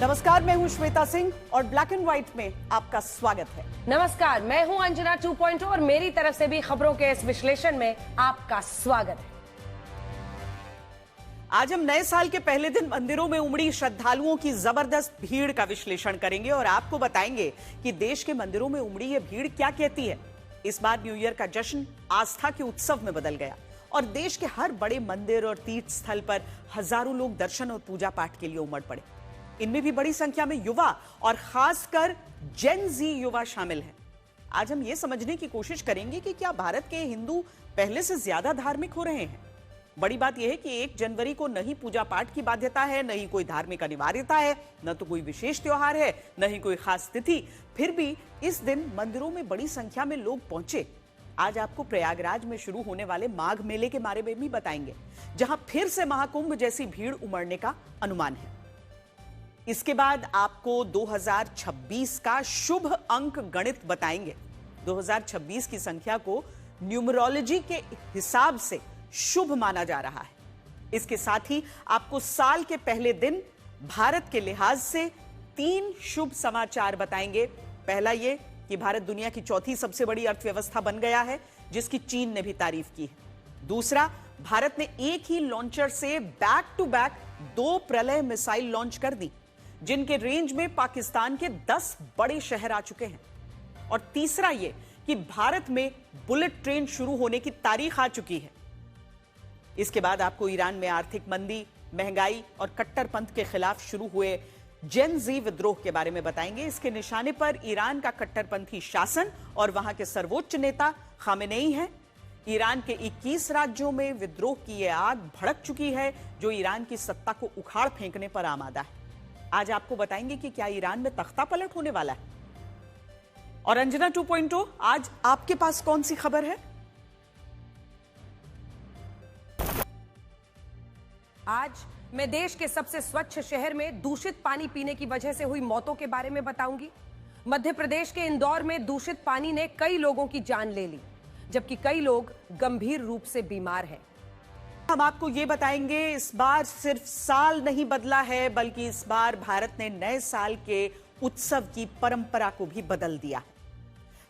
नमस्कार, मैं हूं श्वेता सिंह और ब्लैक एंड व्हाइट में आपका स्वागत है। नमस्कार, मैं हूं अंजना 2.0 और मेरी तरफ से भी खबरों के इस विश्लेषण में आपका स्वागत है। आज हम नए साल के पहले दिन मंदिरों में उमड़ी श्रद्धालुओं की जबरदस्त भीड़ का विश्लेषण करेंगे और आपको बताएंगे कि देश के मंदिरों में उमड़ी ये भीड़ क्या कहती है। इस बार न्यू ईयर का जश्न आस्था के उत्सव में बदल गया और देश के हर बड़े मंदिर और तीर्थ स्थल पर हजारों लोग दर्शन और पूजा पाठ के लिए उमड़ पड़े। इनमें भी बड़ी संख्या में युवा और खासकर जेन जी युवा शामिल हैं। आज हम ये समझने की कोशिश करेंगे कि क्या भारत के हिंदू पहले से ज्यादा धार्मिक हो रहे हैं। बड़ी बात यह है कि 1 जनवरी को न ही पूजा पाठ की बाध्यता है, न ही कोई धार्मिक अनिवार्यता है, न तो कोई विशेष त्योहार है, न ही कोई खास तिथि। फिर भी इस दिन मंदिरों में बड़ी संख्या में लोग पहुंचे। आज आपको प्रयागराज में शुरू होने वाले माघ मेले के बारे में भी बताएंगे, जहां फिर से महाकुंभ जैसी भीड़ उमड़ने का अनुमान है। इसके बाद आपको 2026 का शुभ अंक गणित बताएंगे। 2026 की संख्या को न्यूमरोलॉजी के हिसाब से शुभ माना जा रहा है। इसके साथ ही आपको साल के पहले दिन भारत के लिहाज से 3 शुभ समाचार बताएंगे। पहला ये कि भारत दुनिया की चौथी सबसे बड़ी अर्थव्यवस्था बन गया है, जिसकी चीन ने भी तारीफ की है। दूसरा, भारत ने एक ही लॉन्चर से बैक टू बैक 2 प्रलय मिसाइल लॉन्च कर दी, जिनके रेंज में पाकिस्तान के 10 बड़े शहर आ चुके हैं। और तीसरा ये कि भारत में बुलेट ट्रेन शुरू होने की तारीख आ चुकी है। इसके बाद आपको ईरान में आर्थिक मंदी, महंगाई और कट्टरपंथ के खिलाफ शुरू हुए जेन जी विद्रोह के बारे में बताएंगे। इसके निशाने पर ईरान का कट्टरपंथी शासन और वहां के सर्वोच्च नेता खामेनेई हैं। ईरान के 21 राज्यों में विद्रोह की यह आग भड़क चुकी है, जो ईरान की सत्ता को उखाड़ फेंकने पर आमादा है। आज आपको बताएंगे कि क्या ईरान में तख्ता पलट होने वाला है। और अंजना 2.0, आज आपके पास कौन सी खबर है? आज मैं देश के सबसे स्वच्छ शहर में दूषित पानी पीने की वजह से हुई मौतों के बारे में बताऊंगी। मध्य प्रदेश के इंदौर में दूषित पानी ने कई लोगों की जान ले ली, जबकि कई लोग गंभीर रूप से बीमार हैं। हम आपको ये बताएंगे, इस बार सिर्फ साल नहीं बदला है, बल्कि इस बार भारत ने नए साल के उत्सव की परंपरा को भी बदल दिया है।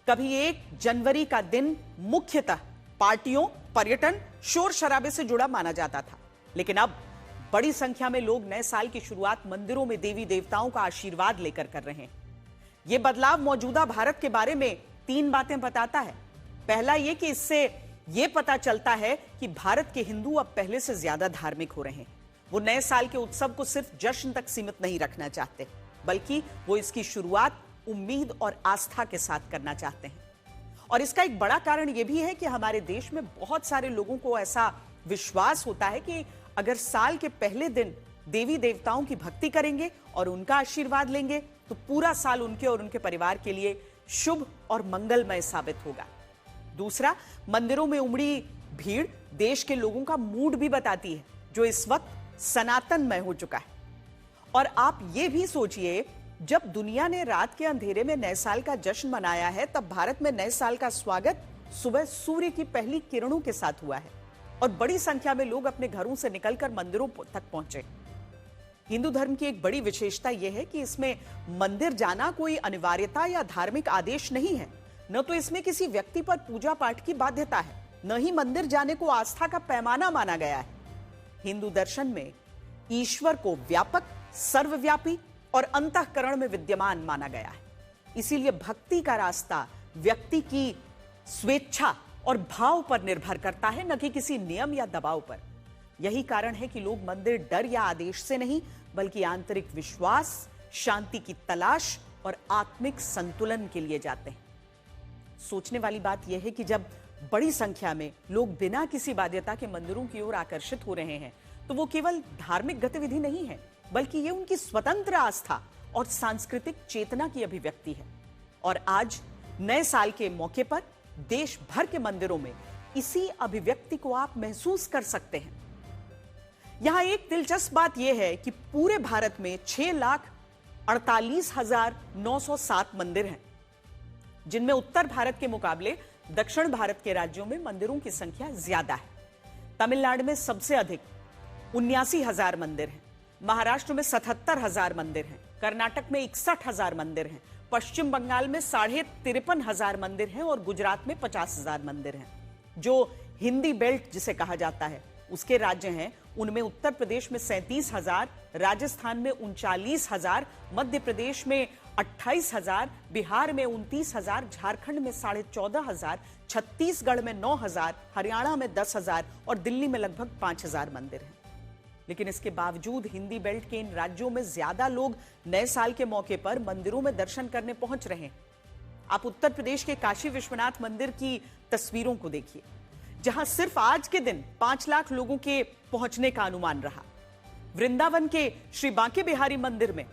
कभी 1 जनवरी का दिन मुख्यतः पार्टियों, पर्यटन, शोर शराबे से जुड़ा माना जाता था, लेकिन अब बड़ी संख्या में लोग नए साल की शुरुआत मंदिरों में देवी देवताओं का आशीर्वाद लेकर कर रहे हैं। यह बदलाव मौजूदा भारत के बारे में 3 बातें बताता है। पहला यह कि इससे यह पता चलता है कि भारत के हिंदू अब पहले से ज्यादा धार्मिक हो रहे हैं। वो नए साल के उत्सव को सिर्फ जश्न तक सीमित नहीं रखना चाहते, बल्कि वो इसकी शुरुआत उम्मीद और आस्था के साथ करना चाहते हैं। और इसका एक बड़ा कारण यह भी है कि हमारे देश में बहुत सारे लोगों को ऐसा विश्वास होता है कि अगर साल के पहले दिन देवी देवताओं की भक्ति करेंगे और उनका आशीर्वाद लेंगे, तो पूरा साल उनके और उनके परिवार के लिए शुभ और मंगलमय साबित होगा। दूसरा, मंदिरों में उमड़ी भीड़ देश के लोगों का मूड भी बताती है, जो इस वक्त सनातनमय हो चुका है। और आप ये भी सोचिए, जब दुनिया ने रात के अंधेरे में नए साल का जश्न मनाया है, तब भारत में नए साल का स्वागत सुबह सूर्य की पहली किरणों के साथ हुआ है और बड़ी संख्या में लोग अपने घरों से निकलकर मंदिरों तक पहुंचे। हिंदू धर्म की एक बड़ी विशेषता यह है कि इसमें मंदिर जाना कोई अनिवार्यता या धार्मिक आदेश नहीं है। न तो इसमें किसी व्यक्ति पर पूजा पाठ की बाध्यता है, न ही मंदिर जाने को आस्था का पैमाना माना गया है। हिंदू दर्शन में ईश्वर को व्यापक, सर्वव्यापी और अंतःकरण में विद्यमान माना गया है। इसीलिए भक्ति का रास्ता व्यक्ति की स्वेच्छा और भाव पर निर्भर करता है, न कि किसी नियम या दबाव पर। यही कारण है कि लोग मंदिर डर या आदेश से नहीं, बल्कि आंतरिक विश्वास, शांति की तलाश और आत्मिक संतुलन के लिए जाते हैं। सोचने वाली बात यह है कि जब बड़ी संख्या में लोग बिना किसी बाध्यता के मंदिरों की ओर आकर्षित हो रहे हैं, तो वो केवल धार्मिक गतिविधि नहीं है, बल्कि ये उनकी स्वतंत्र आस्था और सांस्कृतिक चेतना की अभिव्यक्ति है। और आज नए साल के मौके पर देश भर के मंदिरों में इसी अभिव्यक्ति को आप महसूस कर सकते हैं। यहां एक दिलचस्प बात यह है कि पूरे भारत में 6,48,907 मंदिर हैं, जिनमें उत्तर भारत के मुकाबले दक्षिण भारत के राज्यों में मंदिरों की संख्या ज्यादा है। तमिलनाडु में सबसे अधिक 79,000 मंदिर हैं, महाराष्ट्र में 77,000 मंदिर हैं, कर्नाटक में 61,000 मंदिर हैं, पश्चिम बंगाल में 53,500 मंदिर हैं और गुजरात में 50,000 मंदिर हैं। जो हिंदी बेल्ट जिसे कहा जाता है उसके राज्य हैं, उनमें उत्तर प्रदेश में 37,000, राजस्थान में 39,000, मध्य प्रदेश में 28,000, बिहार में 29,000, झारखंड में 14,500, छत्तीसगढ़ में 9,000, हरियाणा में 10,000 और दिल्ली में लगभग 5,000 मंदिर हैं। लेकिन इसके बावजूद हिंदी बेल्ट के इन राज्यों में ज्यादा लोग नए साल के मौके पर मंदिरों में दर्शन करने पहुंच रहे हैं। आप उत्तर प्रदेश के काशी विश्वनाथ मंदिर की तस्वीरों को देखिए, जहां सिर्फ आज के दिन 5 लाख लोगों के पहुंचने का अनुमान रहा। वृंदावन के श्री बांके बिहारी मंदिर में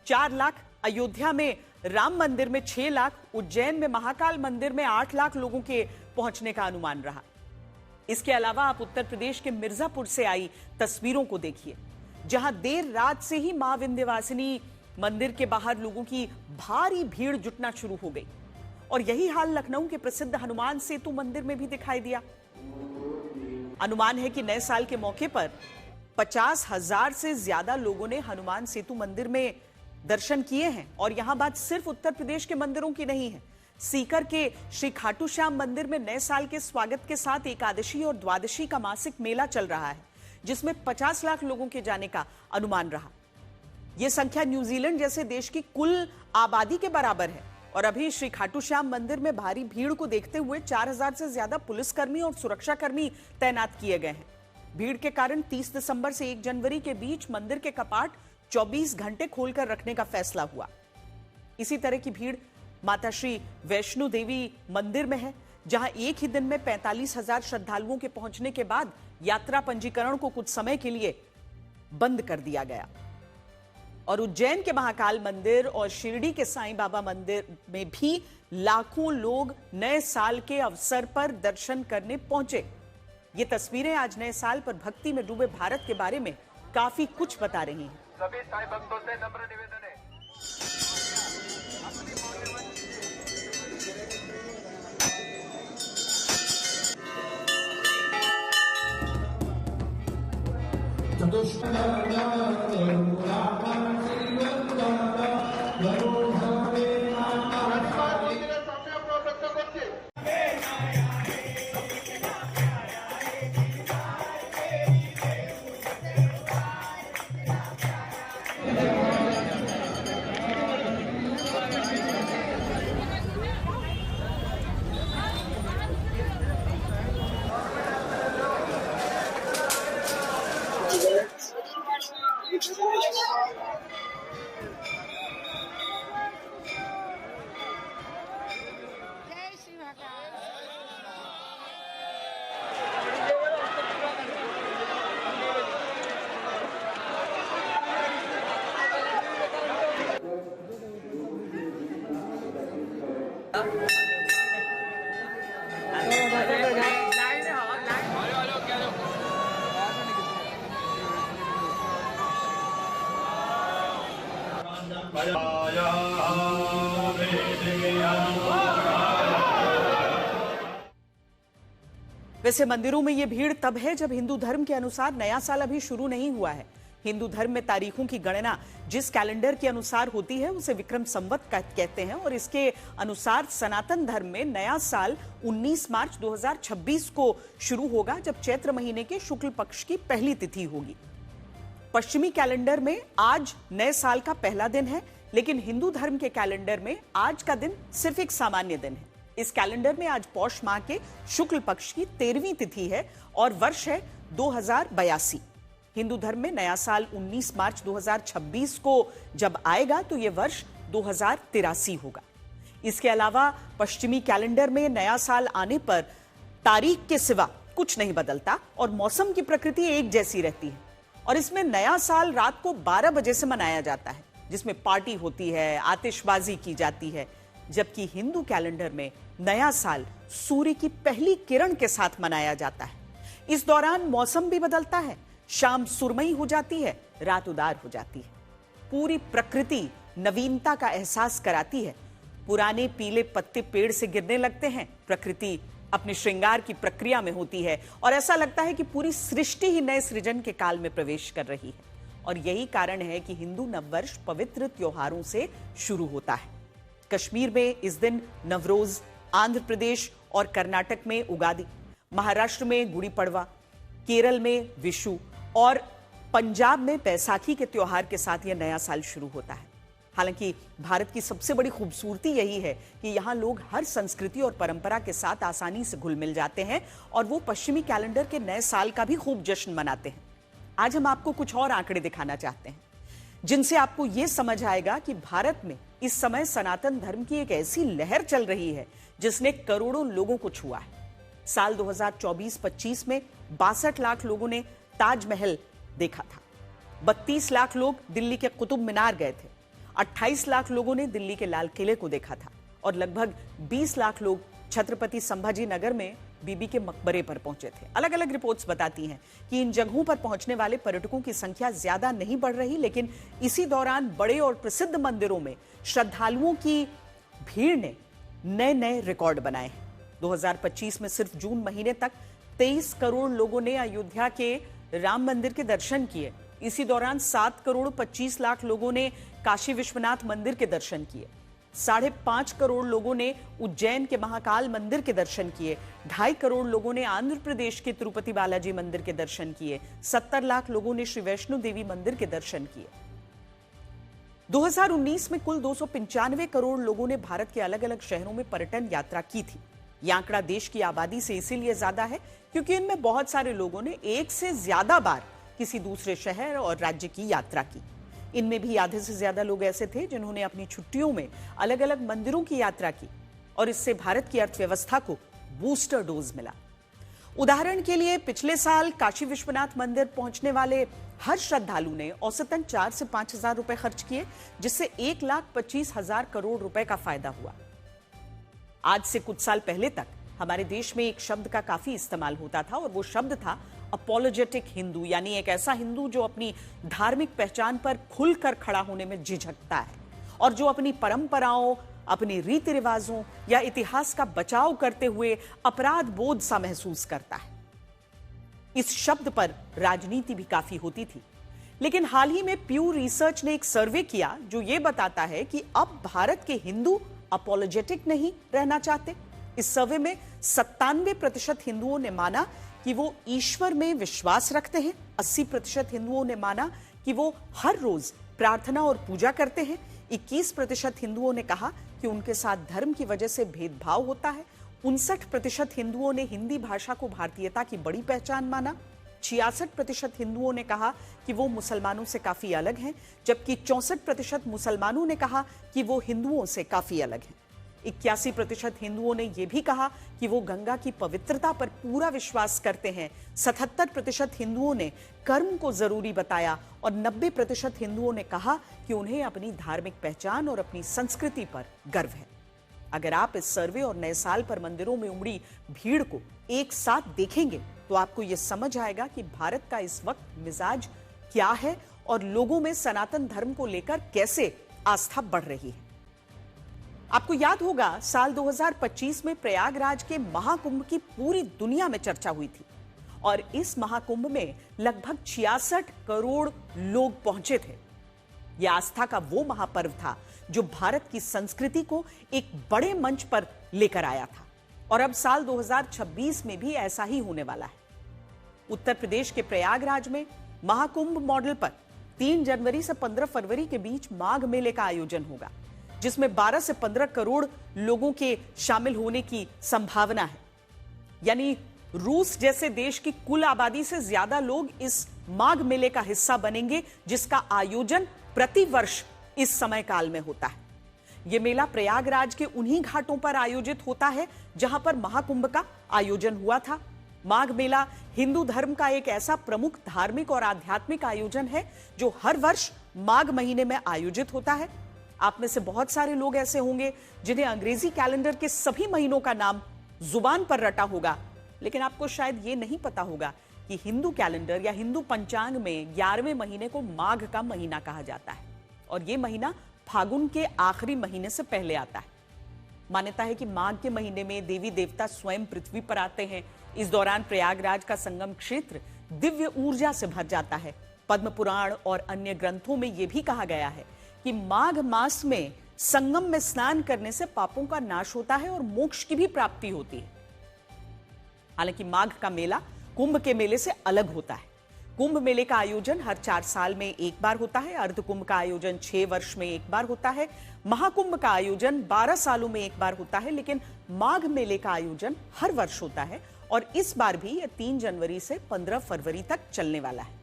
4 लाख, अयोध्या में राम मंदिर में 6 लाख, उज्जैन में महाकाल मंदिर में 8 लाख लोगों के पहुंचने का अनुमान रहा। इसके अलावा आप उत्तर प्रदेश के मिर्जापुर से आई तस्वीरों को देखिए, जहां देर रात से ही मां विंध्यवासिनी मंदिर के बाहर लोगों की भारी भीड़ जुटना शुरू हो गई। और यही हाल लखनऊ के प्रसिद्ध हनुमान सेतु मंदिर में भी दिखाई दिया। अनुमान है कि नए साल के मौके पर 50,000 से ज्यादा लोगों ने हनुमान सेतु मंदिर में दर्शन किए हैं। और यहां बात सिर्फ उत्तर प्रदेश के मंदिरों की नहीं है। सीकर के श्री खाटू श्याम मंदिर में नए साल के स्वागत के साथ एकादशी और द्वादशी का मासिक मेला चल रहा है, जिसमें 50 लाख लोगों के जाने का अनुमान रहा। यह संख्या न्यूजीलैंड जैसे देश की कुल आबादी के बराबर है। और अभी श्री खाटू श्याम मंदिर में भारी भीड़ को देखते हुए 4,000 से ज्यादा पुलिसकर्मी और सुरक्षाकर्मी तैनात किए गए हैं। भीड़ के कारण 30 दिसंबर से 1 जनवरी के बीच मंदिर के कपाट 24 घंटे खोलकर रखने का फैसला हुआ। इसी तरह की भीड़ माता श्री वैष्णो देवी मंदिर में है, जहां एक ही दिन में 45,000 श्रद्धालुओं के पहुंचने के बाद यात्रा पंजीकरण को कुछ समय के लिए बंद कर दिया गया। और उज्जैन के महाकाल मंदिर और शिरडी के साईं बाबा मंदिर में भी लाखों लोग नए साल के अवसर पर दर्शन करने पहुंचे। ये तस्वीरें आज नए साल पर भक्ति में डूबे भारत के बारे में काफी कुछ बता रही हैं। सभी साईं भक्तों से नम्र निवेदन है। वैसे मंदिरों में यह भीड़ तब है जब हिंदू धर्म के अनुसार नया साल अभी शुरू नहीं हुआ है। हिंदू धर्म में तारीखों की गणना जिस कैलेंडर के अनुसार होती है उसे विक्रम संवत कहते हैं। और इसके अनुसार सनातन धर्म में नया साल 19 मार्च 2026 को शुरू होगा, जब चैत्र महीने के शुक्ल पक्ष की पहली तिथि होगी। पश्चिमी कैलेंडर में आज नए साल का पहला दिन है, लेकिन हिंदू धर्म के कैलेंडर में आज का दिन सिर्फ एक सामान्य दिन है। इस कैलेंडर में आज पौष माह के शुक्ल पक्ष की 13वीं तिथि है और वर्ष है 2082। हिंदू धर्म में नया साल 19 मार्च 2026 को जब आएगा तो यह वर्ष 2083 होगा। इसके अलावा पश्चिमी कैलेंडर में नया साल आने पर तारीख के सिवा कुछ नहीं बदलता और मौसम की प्रकृति एक जैसी रहती है। और इसमें नया साल रात को 12 बजे से मनाया जाता है, जिसमें पार्टी होती है, आतिशबाजी की जाती है। जबकि हिंदू कैलेंडर में नया साल सूर्य की पहली किरण के साथ मनाया जाता है। इस दौरान मौसम भी बदलता है, शाम सुरमई हो जाती है, रात उदार हो जाती है। पूरी प्रकृति नवीनता का एहसास कराती है। पुराने पीले पत्ते पेड़ से गिरने लगते हैं, प्रकृति अपने श्रृंगार की प्रक्रिया में होती है और ऐसा लगता है कि पूरी सृष्टि ही नए सृजन के काल में प्रवेश कर रही है। और यही कारण है कि हिंदू नववर्ष पवित्र त्योहारों से शुरू होता है। कश्मीर में इस दिन नवरोज, आंध्र प्रदेश और कर्नाटक में उगादी, महाराष्ट्र में गुड़ी पड़वा, केरल में विशु और पंजाब में बैसाखी के त्योहार के साथ यह नया साल शुरू होता है। हालांकि भारत की सबसे बड़ी खूबसूरती यही है कि यहाँ लोग हर संस्कृति और परंपरा के साथ आसानी से घुल मिल जाते हैं और वो पश्चिमी कैलेंडर के नए साल का भी खूब जश्न मनाते हैं। आज हम आपको कुछ और आंकड़े दिखाना चाहते हैं जिनसे आपको यह समझ आएगा कि भारत में इस समय सनातन धर्म की एक ऐसी लहर चल रही है जिसने करोड़ों लोगों को छुआ है। साल 2024-25 में 62 लाख लोगों ने ताजमहल देखा था, 32 लाख लोग दिल्ली के कुतुब मीनार गए थे, 28 लाख लोगों ने दिल्ली के लाल किले को देखा था और लगभग 20 लाख लोग छत्रपति संभाजी नगर में बीबी के मकबरे पर पहुंचे थे। अलग अलग रिपोर्ट्स बताती हैं कि इन जगहों पर पहुंचने वाले पर्यटकों की संख्या ज्यादा नहीं बढ़ रही, लेकिन इसी दौरान बड़े और प्रसिद्ध मंदिरों में श्रद्धालुओं की भीड़ ने नए नए रिकॉर्ड बनाए हैं। 2025 में सिर्फ जून महीने तक 23 करोड़ लोगों ने अयोध्या के राम मंदिर के दर्शन किए। इसी दौरान 7 करोड़ 25 लाख लोगों ने काशी विश्वनाथ मंदिर के दर्शन किए, 5.5 करोड़ लोगों ने उज्जैन के महाकाल मंदिर के दर्शन किए, 2.5 करोड़ लोगों ने आंध्र प्रदेश के तिरुपति बालाजी मंदिर के दर्शन किए, 70 लाख लोगों ने श्री वैष्णो देवी मंदिर के दर्शन किए। 2019 में कुल 295 करोड़ लोगों ने भारत के अलग अलग शहरों में पर्यटन यात्रा की थी। यह आंकड़ा देश की आबादी से इसीलिए ज्यादा है क्योंकि इनमें बहुत सारे लोगों ने एक से ज्यादा बार किसी दूसरे शहर और राज्य की यात्रा की। इनमें भी आधे से ज्यादा लोग ऐसे थे जिन्होंने अपनी छुट्टियों में अलग अलग मंदिरों की यात्रा की और इससे भारत की अर्थव्यवस्था को बूस्टर डोज मिला। उदाहरण के लिए पिछले साल काशी विश्वनाथ मंदिर पहुंचने वाले हर श्रद्धालु ने औसतन 4 से 5 हजार रुपए खर्च किए, जिससे 1,25,000 करोड़ रुपए का फायदा हुआ। आज से कुछ साल पहले तक हमारे देश में एक शब्द का काफी इस्तेमाल होता था और वो शब्द था अपॉलोजेटिक हिंदू, यानी एक ऐसा हिंदू जो अपनी धार्मिक पहचान पर खुलकर खड़ा होने में झिझकता है और जो अपनी परंपराओं, अपने रीति रिवाजों या इतिहास का बचाव करते हुए अपराध बोध सा महसूस करता है। इस शब्द पर राजनीति भी काफी होती थी, लेकिन हाल ही में प्यू रिसर्च ने एक सर्वे किया जो यह बताता है कि अब भारत के हिंदू अपॉलोजेटिक नहीं रहना चाहते। इस सर्वे में 97% हिंदुओं ने माना कि वो ईश्वर में विश्वास रखते हैं, 80% हिंदुओं ने माना कि वो हर रोज प्रार्थना और पूजा करते हैं, 21% हिंदुओं ने कहा कि उनके साथ धर्म की वजह से भेदभाव होता है, 59% हिंदुओं ने हिंदी भाषा को भारतीयता की बड़ी पहचान माना, 66% हिंदुओं ने कहा कि वो मुसलमानों से काफी अलग हैं, जबकि 64% मुसलमानों ने कहा कि वो हिंदुओं से काफी अलग हैं। 81% हिंदुओं ने यह भी कहा कि वो गंगा की पवित्रता पर पूरा विश्वास करते हैं, 77% हिंदुओं ने कर्म को जरूरी बताया और 90% हिंदुओं ने कहा कि उन्हें अपनी धार्मिक पहचान और अपनी संस्कृति पर गर्व है। अगर आप इस सर्वे और नए साल पर मंदिरों में उमड़ी भीड़ को एक साथ देखेंगे तो आपको यह समझ आएगा कि भारत का इस वक्त मिजाज क्या है और लोगों में सनातन धर्म को लेकर कैसे आस्था बढ़ रही है। आपको याद होगा साल 2025 में प्रयागराज के महाकुंभ की पूरी दुनिया में चर्चा हुई थी और इस महाकुंभ में लगभग 66 करोड़ लोग पहुंचे थे। यह आस्था का वो महापर्व था जो भारत की संस्कृति को एक बड़े मंच पर लेकर आया था और अब साल 2026 में भी ऐसा ही होने वाला है। उत्तर प्रदेश के प्रयागराज में महाकुंभ मॉडल पर 3 जनवरी से 15 फरवरी के बीच माघ मेले का आयोजन होगा, जिसमें 12 से 15 करोड़ लोगों के शामिल होने की संभावना है। यानी रूस जैसे देश की कुल आबादी से ज्यादा लोग इस माघ मेले का हिस्सा बनेंगे, जिसका आयोजन प्रतिवर्ष इस समय काल में होता है। यह मेला प्रयागराज के उन्हीं घाटों पर आयोजित होता है जहां पर महाकुंभ का आयोजन हुआ था। माघ मेला हिंदू धर्म का एक ऐसा प्रमुख धार्मिक और आध्यात्मिक आयोजन है जो हर वर्ष माघ महीने में आयोजित होता है। आप में से बहुत सारे लोग ऐसे होंगे जिन्हें अंग्रेजी कैलेंडर के सभी महीनों का नाम जुबान पर रटा होगा, लेकिन आपको शायद ये नहीं पता होगा कि हिंदू कैलेंडर या हिंदू पंचांग में 11वें महीने को माघ का महीना कहा जाता है और यह महीना फागुन के आखिरी महीने से पहले आता है। मान्यता है कि माघ के महीने में देवी देवता स्वयं पृथ्वी पर आते हैं। इस दौरान प्रयागराज का संगम क्षेत्र दिव्य ऊर्जा से भर जाता है। पद्म पुराण और अन्य ग्रंथों में यह भी कहा गया है कि माघ मास में संगम में स्नान करने से पापों का नाश होता है और मोक्ष की भी प्राप्ति होती है। हालांकि माघ का मेला कुंभ के मेले से अलग होता है। कुंभ मेले का आयोजन हर 4 साल में एक बार होता है। अर्ध कुंभ का आयोजन 6 वर्ष में एक बार होता है। महाकुंभ का आयोजन 12 सालों में एक बार होता है। लेकिन माघ मेले का आयोजन हर वर्ष होता है और इस बार भी यह 3 जनवरी से 15 फरवरी तक चलने वाला है।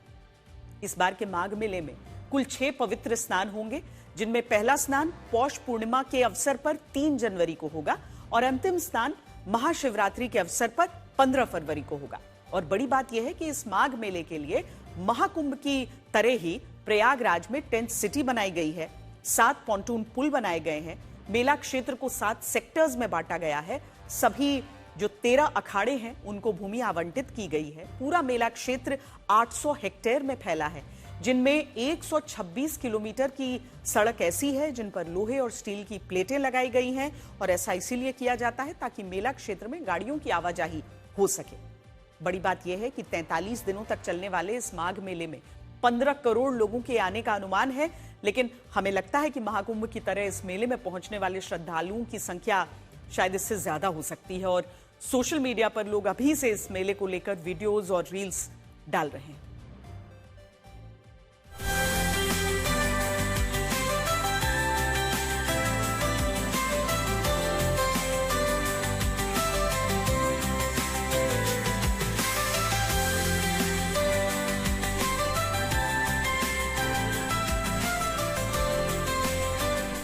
इस बार के माघ मेले में कुल 6 पवित्र स्नान होंगे, जिनमें पहला स्नान पौष पूर्णिमा के अवसर पर 3 जनवरी को होगा और अंतिम स्नान महाशिवरात्रि के अवसर पर 15 फरवरी को होगा। और बड़ी बात यह है कि इस माघ मेले के लिए महाकुंभ की तरह ही प्रयागराज में टेंट सिटी बनाई गई है। 7 पॉन्टून पुल बनाए गए हैं। मेला क्षेत्र को 7 सेक्टर्स में बांटा गया है। सभी जो 13 अखाड़े हैं उनको भूमि आवंटित की गई है। पूरा मेला क्षेत्र 800 हेक्टेयर में फैला है, जिनमें 126 किलोमीटर की सड़क ऐसी है जिन पर लोहे और स्टील की प्लेटें लगाई गई हैं और ऐसा इसीलिए किया जाता है ताकि मेला क्षेत्र में गाड़ियों की आवाजाही हो सके। बड़ी बात यह है कि 43 दिनों तक चलने वाले इस माघ मेले में 15 करोड़ लोगों के आने का अनुमान है। लेकिन हमें लगता है कि महाकुंभ की तरह इस मेले में पहुंचने वाले श्रद्धालुओं की संख्या शायद इससे ज्यादा हो सकती है और सोशल मीडिया पर लोग अभी से इस मेले को लेकर वीडियोस और रील्स डाल रहे हैं।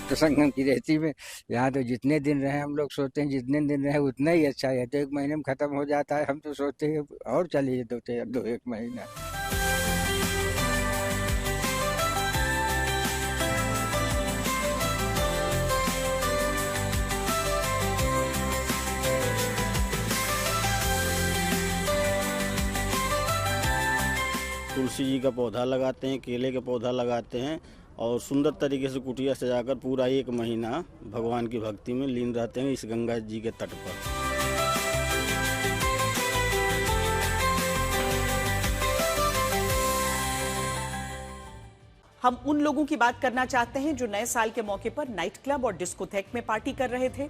तो संगम की रहती में यहाँ तो जितने दिन रहे हम लोग सोचते हैं जितने दिन रहे उतना ही अच्छा है। तो 1 महीने में खत्म हो जाता है। हम तो सोचते हैं और चलिए 1 महीना। तुलसी जी का पौधा लगाते हैं, केले का पौधा लगाते हैं और सुंदर तरीके से कुटिया सजाकर पूरा 1 महीना भगवान की भक्ति में लीन रहते हैं इस गंगा जी के तट पर। हम उन लोगों की बात करना चाहते हैं जो नए साल के मौके पर नाइट क्लब और डिस्कोथेक में पार्टी कर रहे थे।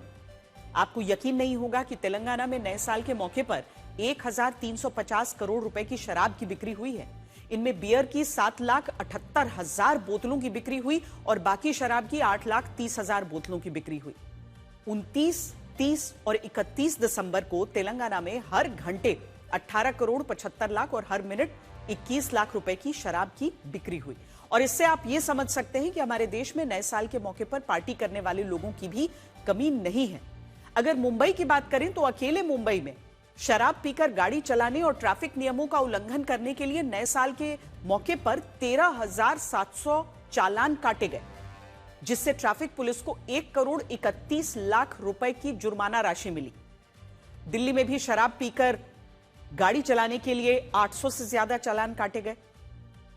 आपको यकीन नहीं होगा कि तेलंगाना में नए साल के मौके पर 1350 करोड़ रुपए की शराब की बिक्री हुई है। इनमें बियर की 7,78,000 बोतलों की बिक्री हुई और बाकी शराब की 8,30,000 बोतलों की बिक्री हुई। 29, 30 और 31 दिसंबर को तेलंगाना में हर घंटे 18 करोड़ 75 लाख और हर मिनट 21 लाख रुपए की शराब की बिक्री हुई। और इससे आप ये समझ सकते हैं कि हमारे देश में नए साल के मौके पर पार्टी करने वाले लोगों की भी कमी नहीं है। अगर मुंबई की बात करें तो अकेले मुंबई में शराब पीकर गाड़ी चलाने और ट्रैफिक नियमों का उल्लंघन करने के लिए नए साल के मौके पर 13,700 चालान काटे गए, जिससे ट्रैफिक पुलिस को 1 करोड़ 31 लाख रुपए की जुर्माना राशि मिली। दिल्ली में भी शराब पीकर गाड़ी चलाने के लिए 800 से ज्यादा चालान काटे गए।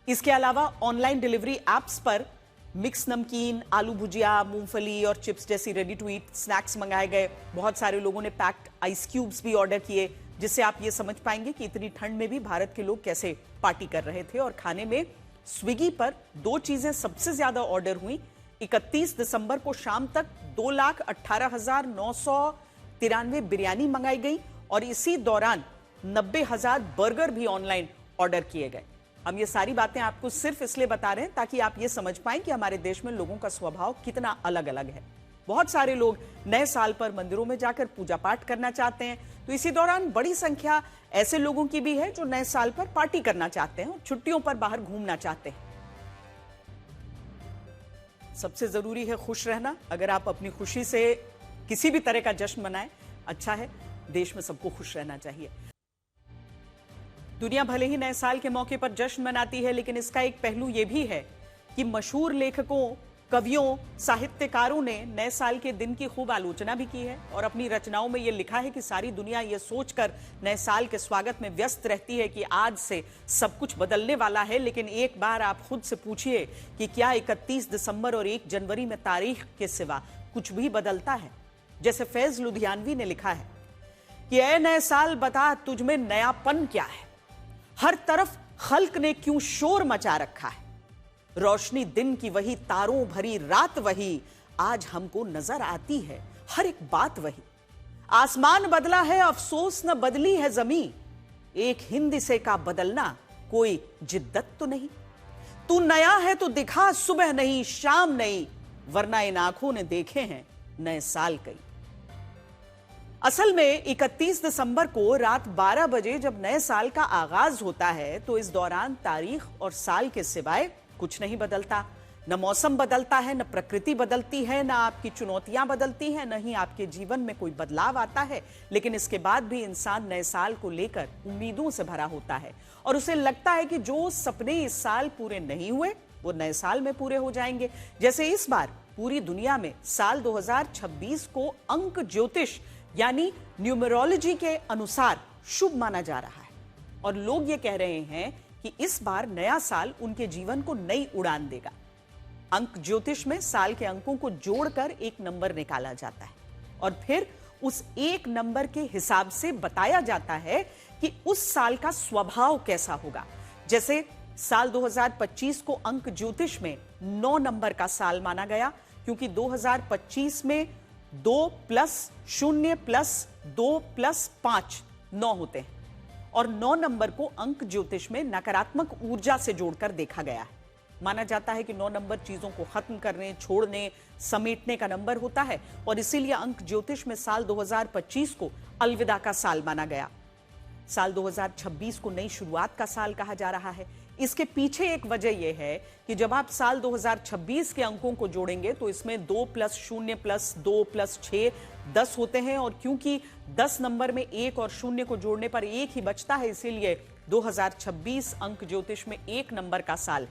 इसके अलावा ऑनलाइन डिलीवरी एप्स पर मिक्स नमकीन, आलू भुजिया, मूंगफली और चिप्स जैसी रेडी टू ईट स्नैक्स मंगाए गए। बहुत सारे लोगों ने पैक्ड आइस क्यूब्स भी ऑर्डर किए, जिससे आप ये समझ पाएंगे कि इतनी ठंड में भी भारत के लोग कैसे पार्टी कर रहे थे। और खाने में स्विगी पर 2 चीजें सबसे ज्यादा ऑर्डर हुई। 31 दिसंबर को शाम तक 2,18,993 बिरयानी मंगाई गई और इसी दौरान 90,000 बर्गर भी ऑनलाइन ऑर्डर किए गए। हम ये सारी बातें आपको सिर्फ इसलिए बता रहे हैं ताकि आप ये समझ पाएं कि हमारे देश में लोगों का स्वभाव कितना अलग अलग है। बहुत सारे लोग नए साल पर मंदिरों में जाकर पूजा पाठ करना चाहते हैं, तो इसी दौरान बड़ी संख्या ऐसे लोगों की भी है जो नए साल पर पार्टी करना चाहते हैं और छुट्टियों पर बाहर घूमना चाहते हैं। सबसे जरूरी है खुश रहना। अगर आप अपनी खुशी से किसी भी तरह का जश्न मनाएं, अच्छा है। देश में सबको खुश रहना चाहिए। दुनिया भले ही नए साल के मौके पर जश्न मनाती है, लेकिन इसका एक पहलू यह भी है कि मशहूर लेखकों, कवियों, साहित्यकारों ने नए साल के दिन की खूब आलोचना भी की है और अपनी रचनाओं में यह लिखा है कि सारी दुनिया यह सोचकर नए साल के स्वागत में व्यस्त रहती है कि आज से सब कुछ बदलने वाला है। लेकिन एक बार आप खुद से पूछिए कि क्या 31 दिसंबर और 1 जनवरी में तारीख के सिवा कुछ भी बदलता है? जैसे फैज लुधियानवी ने लिखा है कि ऐ नए साल बता तुझ में नयापन क्या है, हर तरफ खल्क ने क्यों शोर मचा रखा है। रोशनी दिन की वही, तारों भरी रात वही, आज हमको नजर आती है हर एक बात वही। आसमान बदला है अफसोस न बदली है जमीन, एक हिंद से का बदलना कोई जिद्दत तो नहीं। तू नया है तो दिखा सुबह नहीं शाम नहीं, वरना इन आंखों ने देखे हैं नए साल कई। असल में 31 दिसंबर को रात 12 बजे जब नए साल का आगाज होता है तो इस दौरान तारीख और साल के सिवाय कुछ नहीं बदलता। न मौसम बदलता है, न प्रकृति बदलती है, न आपकी चुनौतियां बदलती हैं, न ही आपके जीवन में कोई बदलाव आता है। लेकिन इसके बाद भी इंसान नए साल को लेकर उम्मीदों से भरा होता है और उसे लगता है कि जो सपने इस साल पूरे नहीं हुए वो नए साल में पूरे हो जाएंगे। जैसे इस बार पूरी दुनिया में साल 2026 को अंक ज्योतिष यानी न्यूमरोलॉजी के अनुसार शुभ माना जा रहा है और लोग ये कह रहे हैं कि इस बार नया साल उनके जीवन को नई उड़ान देगा। अंक ज्योतिष में साल के अंकों को जोड़कर एक नंबर निकाला जाता है और फिर उस एक नंबर के हिसाब से बताया जाता है कि उस साल का स्वभाव कैसा होगा। जैसे साल 2025 को अंक ज्योतिष में 9 नंबर का साल माना गया क्योंकि 2025 में 2 + 0 + 2 + 5 9 होते हैं और 9 नंबर को अंक ज्योतिष में नकारात्मक ऊर्जा से जोड़कर देखा गया है। माना जाता है कि 9 नंबर चीजों को खत्म करने, छोड़ने, समेटने का नंबर होता है और इसीलिए अंक ज्योतिष में साल 2025 को अलविदा का साल माना गया। साल 2026 को नई शुरुआत का साल कहा जा रहा है। इसके पीछे एक वजह यह है कि जब आप साल 2026 के अंकों को जोड़ेंगे तो इसमें 2 + 0 + 2 + 6 10 होते हैं और क्योंकि 10 नंबर में 1 और 0 को जोड़ने पर 1 ही बचता है, इसीलिए 2026 अंक ज्योतिष में 1 नंबर का साल।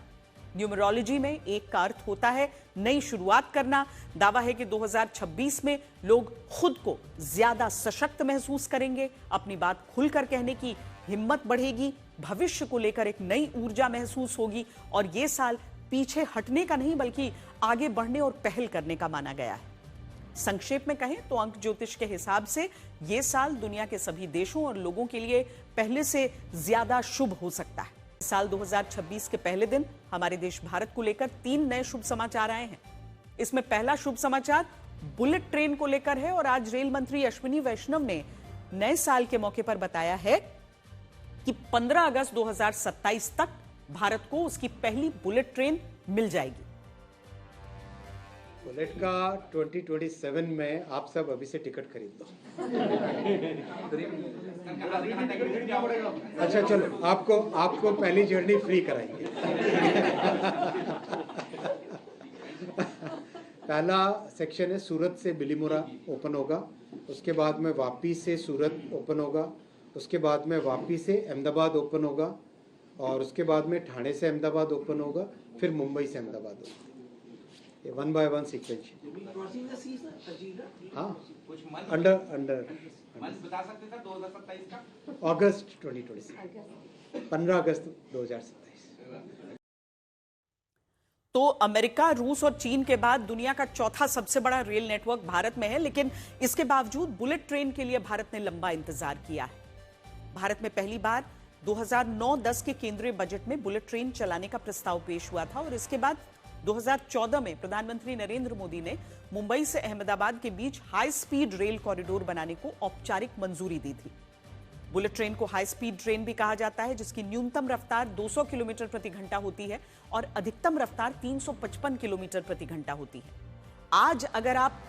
न्यूमरोलॉजी में 1 का अर्थ होता है नई शुरुआत करना। दावा है कि 2026 में लोग खुद को ज्यादा सशक्त महसूस करेंगे, अपनी बात खुलकर कहने की हिम्मत बढ़ेगी, भविष्य को लेकर एक नई ऊर्जा महसूस होगी और यह साल पीछे हटने का नहीं बल्कि आगे बढ़ने और पहल करने का माना गया है। संक्षेप में कहें तो अंक ज्योतिष के हिसाब से यह साल दुनिया के सभी देशों और लोगों के लिए पहले से ज्यादा शुभ हो सकता है। साल 2026 के पहले दिन हमारे देश भारत को लेकर 3 नए शुभ समाचार आए हैं। इसमें पहला शुभ समाचार बुलेट ट्रेन को लेकर है और आज रेल मंत्री अश्विनी वैष्णव ने नए साल के मौके पर बताया है कि 15 अगस्त 2027 तक भारत को उसकी पहली बुलेट ट्रेन मिल जाएगी। बुलेट का 2027 में आप सब अभी से टिकट खरीद लो। अच्छा चलो, आपको पहली जर्नी फ्री कराएंगे। पहला सेक्शन है सूरत से बिलीमोरा ओपन होगा, उसके बाद में वापी से सूरत ओपन होगा, उसके बाद में वापी से अहमदाबाद ओपन होगा और उसके बाद में ठाणे से अहमदाबाद ओपन होगा, फिर मुंबई से अहमदाबाद होगा। ये 1 by 1 सीक्वेंस। हाँ, अंडर बता सकते थे 2027 का अगस्त 2026, 15 अगस्त 2027। तो अमेरिका, रूस और चीन के बाद दुनिया का चौथा सबसे बड़ा रेल नेटवर्क भारत में है, लेकिन इसके बावजूद बुलेट ट्रेन के लिए भारत ने लंबा इंतजार किया है। भारत में पहली बार 2009-10 के केंद्रीय बजट में बुलेट ट्रेन चलाने का प्रस्ताव पेश हुआ था और इसके बाद 2014 में प्रधानमंत्री नरेंद्र मोदी ने मुंबई से अहमदाबाद के बीच हाई स्पीड रेल कॉरिडोर बनाने को औपचारिक मंजूरी दी थी। बुलेट ट्रेन को हाई स्पीड ट्रेन भी कहा जाता है, जिसकी न्यूनतम रफ्तार 200 किलोमीटर प्रति घंटा होती है और अधिकतम रफ्तार 355 किलोमीटर प्रति घंटा होती है। आज अगर आप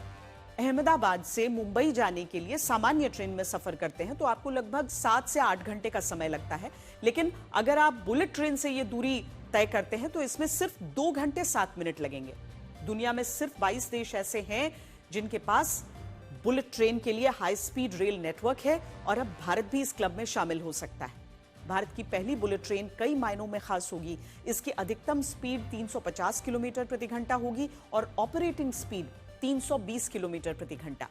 अहमदाबाद से मुंबई जाने के लिए सामान्य ट्रेन में सफर करते हैं तो आपको लगभग 7 से 8 घंटे का समय लगता है, लेकिन अगर आप बुलेट ट्रेन से यह दूरी तय करते हैं तो इसमें सिर्फ 2 घंटे 7 मिनट लगेंगे। दुनिया में सिर्फ 22 देश ऐसे हैं जिनके पास बुलेट ट्रेन के लिए हाई स्पीड रेल नेटवर्क है और अब भारत भी इस क्लब में शामिल हो सकता है। भारत की पहली बुलेट ट्रेन कई मायनों में खास होगी। इसकी अधिकतम स्पीड 350 किलोमीटर प्रति घंटा होगी और ऑपरेटिंग स्पीड 320 किलोमीटर प्रति घंटा।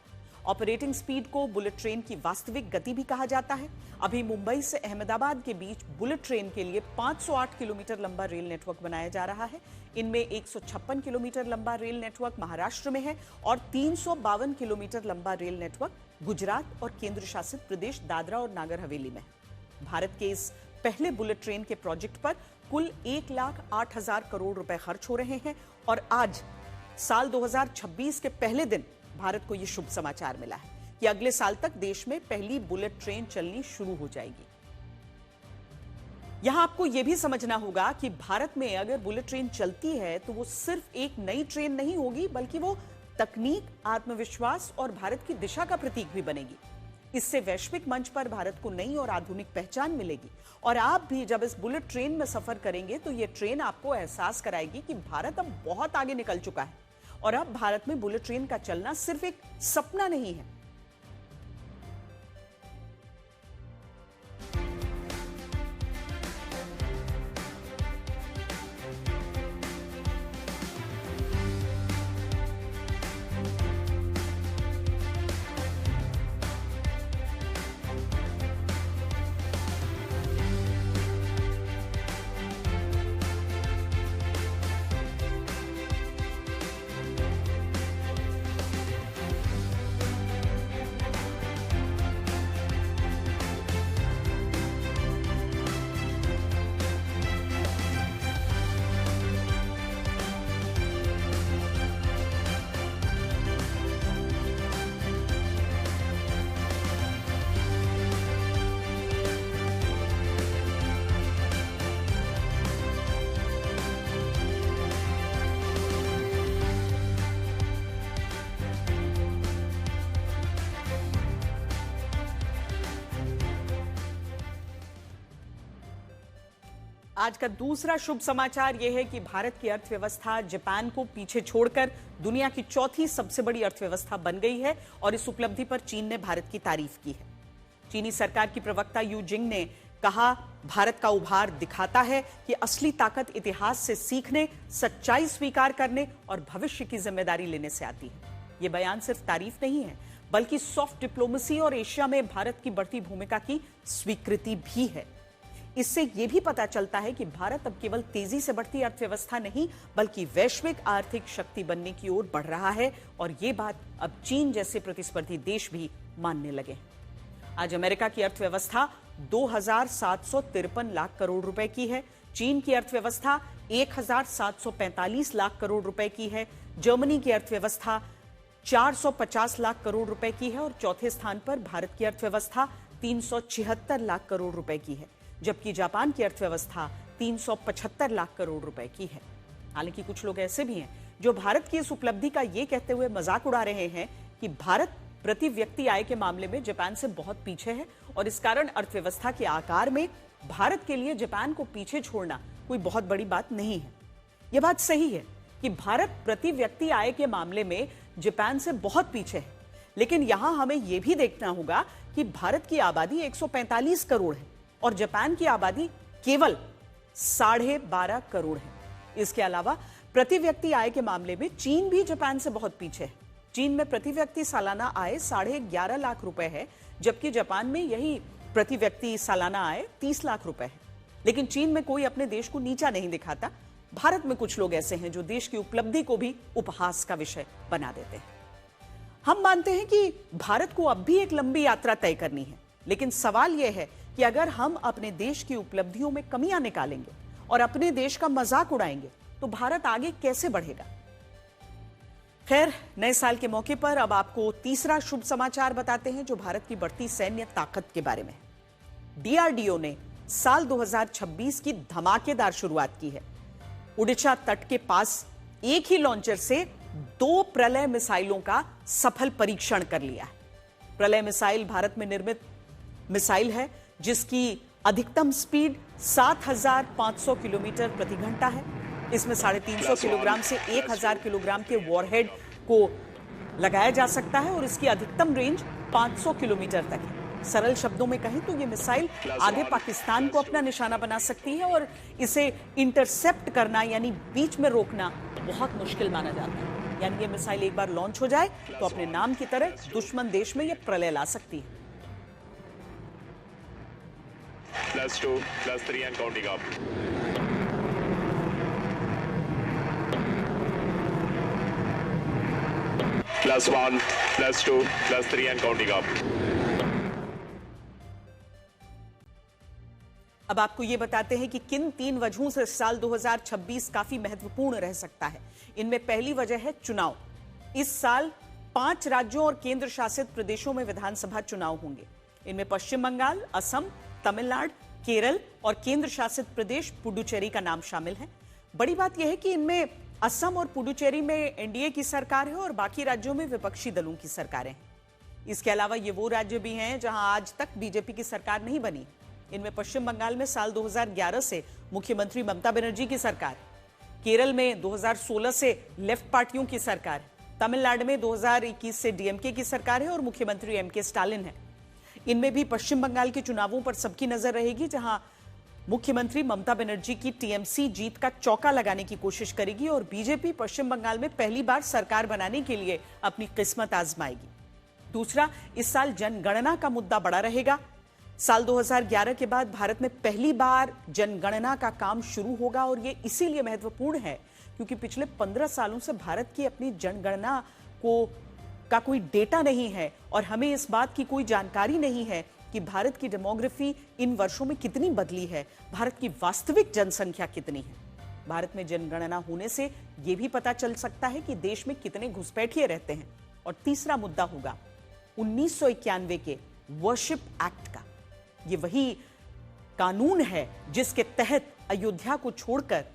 ऑपरेटिंग स्पीड को बुलेट ट्रेन की वास्तविक गति भी कहा जाता है। अभी मुंबई से अहमदाबाद के बीच बुलेट ट्रेन के लिए 508 किलोमीटर लंबा रेल नेटवर्क बनाया जा रहा है। इनमें 156 किलोमीटर लंबा रेल नेटवर्क महाराष्ट्र में है और 352 किलोमीटर लंबा रेल नेटवर्क गुजरात और केंद्र शासित प्रदेश दादरा और नागर हवेली में है। भारत के इस पहले बुलेट ट्रेन के प्रोजेक्ट पर कुल 1,08,000 करोड़ रुपए खर्च हो रहे हैं और आज साल 2026 के पहले दिन भारत को यह शुभ समाचार मिला है कि अगले साल तक देश में पहली बुलेट ट्रेन चलनी शुरू हो जाएगी। यहां आपको यह भी समझना होगा कि भारत में अगर बुलेट ट्रेन चलती है तो वो सिर्फ एक नई ट्रेन नहीं होगी, बल्कि वो तकनीक, आत्मविश्वास और भारत की दिशा का प्रतीक भी बनेगी। इससे वैश्विक मंच पर भारत को नई और आधुनिक पहचान मिलेगी और आप भी जब इस बुलेट ट्रेन में सफर करेंगे तो यह ट्रेन आपको एहसास कराएगी कि भारत अब बहुत आगे निकल चुका है और अब भारत में बुलेट ट्रेन का चलना सिर्फ एक सपना नहीं है। आज का दूसरा शुभ समाचार यह है कि भारत की अर्थव्यवस्था जापान को पीछे छोड़कर दुनिया की चौथी सबसे बड़ी अर्थव्यवस्था बन गई है और इस उपलब्धि पर चीन ने भारत की तारीफ की है। चीनी सरकार की प्रवक्ता यू जिंग ने कहा, भारत का उभार दिखाता है कि असली ताकत इतिहास से सीखने, सच्चाई स्वीकार करने और भविष्य की जिम्मेदारी लेने से आती है। यह बयान सिर्फ तारीफ नहीं है, बल्कि सॉफ्ट डिप्लोमेसी और एशिया में भारत की बढ़ती भूमिका की स्वीकृति भी है। इससे यह भी पता चलता है कि भारत अब केवल तेजी से बढ़ती अर्थव्यवस्था नहीं, बल्कि वैश्विक आर्थिक शक्ति बनने की ओर बढ़ रहा है और यह बात अब चीन जैसे प्रतिस्पर्धी देश भी मानने लगे हैं। आज अमेरिका की अर्थव्यवस्था 2,753 लाख करोड़ रुपए की है। चीन की अर्थव्यवस्था 1,745 लाख करोड़ रुपए की है। जर्मनी की अर्थव्यवस्था 450 लाख करोड़ रुपए की है और चौथे स्थान पर भारत की अर्थव्यवस्था 376 लाख करोड़ रुपए की है, जबकि जापान की अर्थव्यवस्था 375 लाख करोड़ रुपए की है। हालांकि कुछ लोग ऐसे भी हैं जो भारत की इस उपलब्धि का यह कहते हुए मजाक उड़ा रहे हैं कि भारत प्रति व्यक्ति आय के मामले में जापान से बहुत पीछे है और इस कारण अर्थव्यवस्था के आकार में भारत के लिए जापान को पीछे छोड़ना कोई बहुत बड़ी बात नहीं है। यह बात सही है कि भारत प्रति व्यक्ति आय के मामले में जापान से बहुत पीछे है, लेकिन यहां हमें यह भी देखना होगा कि भारत की आबादी 145 करोड़ है और जापान की आबादी केवल 12.5 करोड़ है। इसके अलावा प्रति व्यक्ति आय के मामले में चीन भी जापान से बहुत पीछे है। चीन में प्रति व्यक्ति सालाना आय 11.5 लाख रुपए है, जबकि जापान में यही प्रति व्यक्ति सालाना आय 30 लाख रुपए है। लेकिन चीन में कोई अपने देश को नीचा नहीं दिखाता। भारत में कुछ लोग ऐसे हैं जो देश की उपलब्धि को भी उपहास का विषय बना देते हैं। हम मानते हैं कि भारत को अब भी एक लंबी यात्रा तय करनी है, लेकिन सवाल यह है कि अगर हम अपने देश की उपलब्धियों में कमियां निकालेंगे और अपने देश का मजाक उड़ाएंगे तो भारत आगे कैसे बढ़ेगा। खैर, नए साल के मौके पर अब आपको तीसरा शुभ समाचार बताते हैं जो भारत की बढ़ती सैन्य ताकत के बारे में है। डीआरडीओ ने साल 2026 की धमाकेदार शुरुआत की है। ओडिशा तट के पास एक ही लॉन्चर से 2 प्रलय मिसाइलों का सफल परीक्षण कर लिया है। प्रलय मिसाइल भारत में निर्मित मिसाइल है जिसकी अधिकतम स्पीड 7,500 किलोमीटर प्रति घंटा है। इसमें 350 किलोग्राम से 1,000 किलोग्राम के वॉरहेड को लगाया जा सकता है और इसकी अधिकतम रेंज 500 किलोमीटर तक है। सरल शब्दों में कहें तो ये मिसाइल आधे पाकिस्तान को अपना निशाना बना सकती है और इसे इंटरसेप्ट करना यानी बीच में रोकना बहुत मुश्किल माना जाता है। यानी ये मिसाइल एक बार लॉन्च हो जाए तो अपने नाम की तरह दुश्मन देश में ये प्रलय ला सकती है। +2, +3 and counting up. +1, +2, +3 and counting up. अब आपको ये बताते हैं कि किन 3 वजहों से साल 2026 काफी महत्वपूर्ण रह सकता है। इनमें पहली वजह है चुनाव। इस साल 5 राज्यों और केंद्र शासित प्रदेशों में विधानसभा चुनाव होंगे। इनमें पश्चिम बंगाल, असम, तमिलनाडु, केरल और केंद्र शासित प्रदेश पुडुचेरी का नाम शामिल है। बड़ी बात यह है कि इनमें असम और पुडुचेरी में एनडीए की सरकार है और बाकी राज्यों में विपक्षी दलों की सरकारें हैं। इसके अलावा ये वो राज्य भी हैं जहां आज तक बीजेपी की सरकार नहीं बनी। इनमें पश्चिम बंगाल में साल 2011 से मुख्यमंत्री ममता बनर्जी की सरकार है। केरल में 2016 से लेफ्ट पार्टियों की सरकार है। तमिलनाडु में 2021 से डीएमके की सरकार है और मुख्यमंत्री एमके स्टालिन है। इनमें भी पश्चिम बंगाल के चुनावों पर सबकी नजर रहेगी, जहां मुख्यमंत्री ममता बनर्जी की टीएमसी जीत का चौका लगाने की कोशिश करेगी और बीजेपी पश्चिम बंगाल में पहली बार सरकार बनाने के लिए अपनी किस्मत आजमाएगी। दूसरा, इस साल जनगणना का मुद्दा बड़ा रहेगा। साल 2011 के बाद भारत में पहली बार जनगणना का काम शुरू होगा और यह इसीलिए महत्वपूर्ण है क्योंकि पिछले 15 सालों से भारत की अपनी जनगणना का कोई डेटा नहीं है और हमें इस बात की कोई जानकारी नहीं है कि भारत की डेमोग्राफी इन वर्षों में कितनी बदली है, भारत की वास्तविक जनसंख्या कितनी है। भारत में जनगणना होने से यह भी पता चल सकता है कि देश में कितने घुसपैठिए रहते हैं। और तीसरा मुद्दा होगा 1991 के वर्शिप एक्ट का। यह वही कानून है जिसके तहत अयोध्या को छोड़कर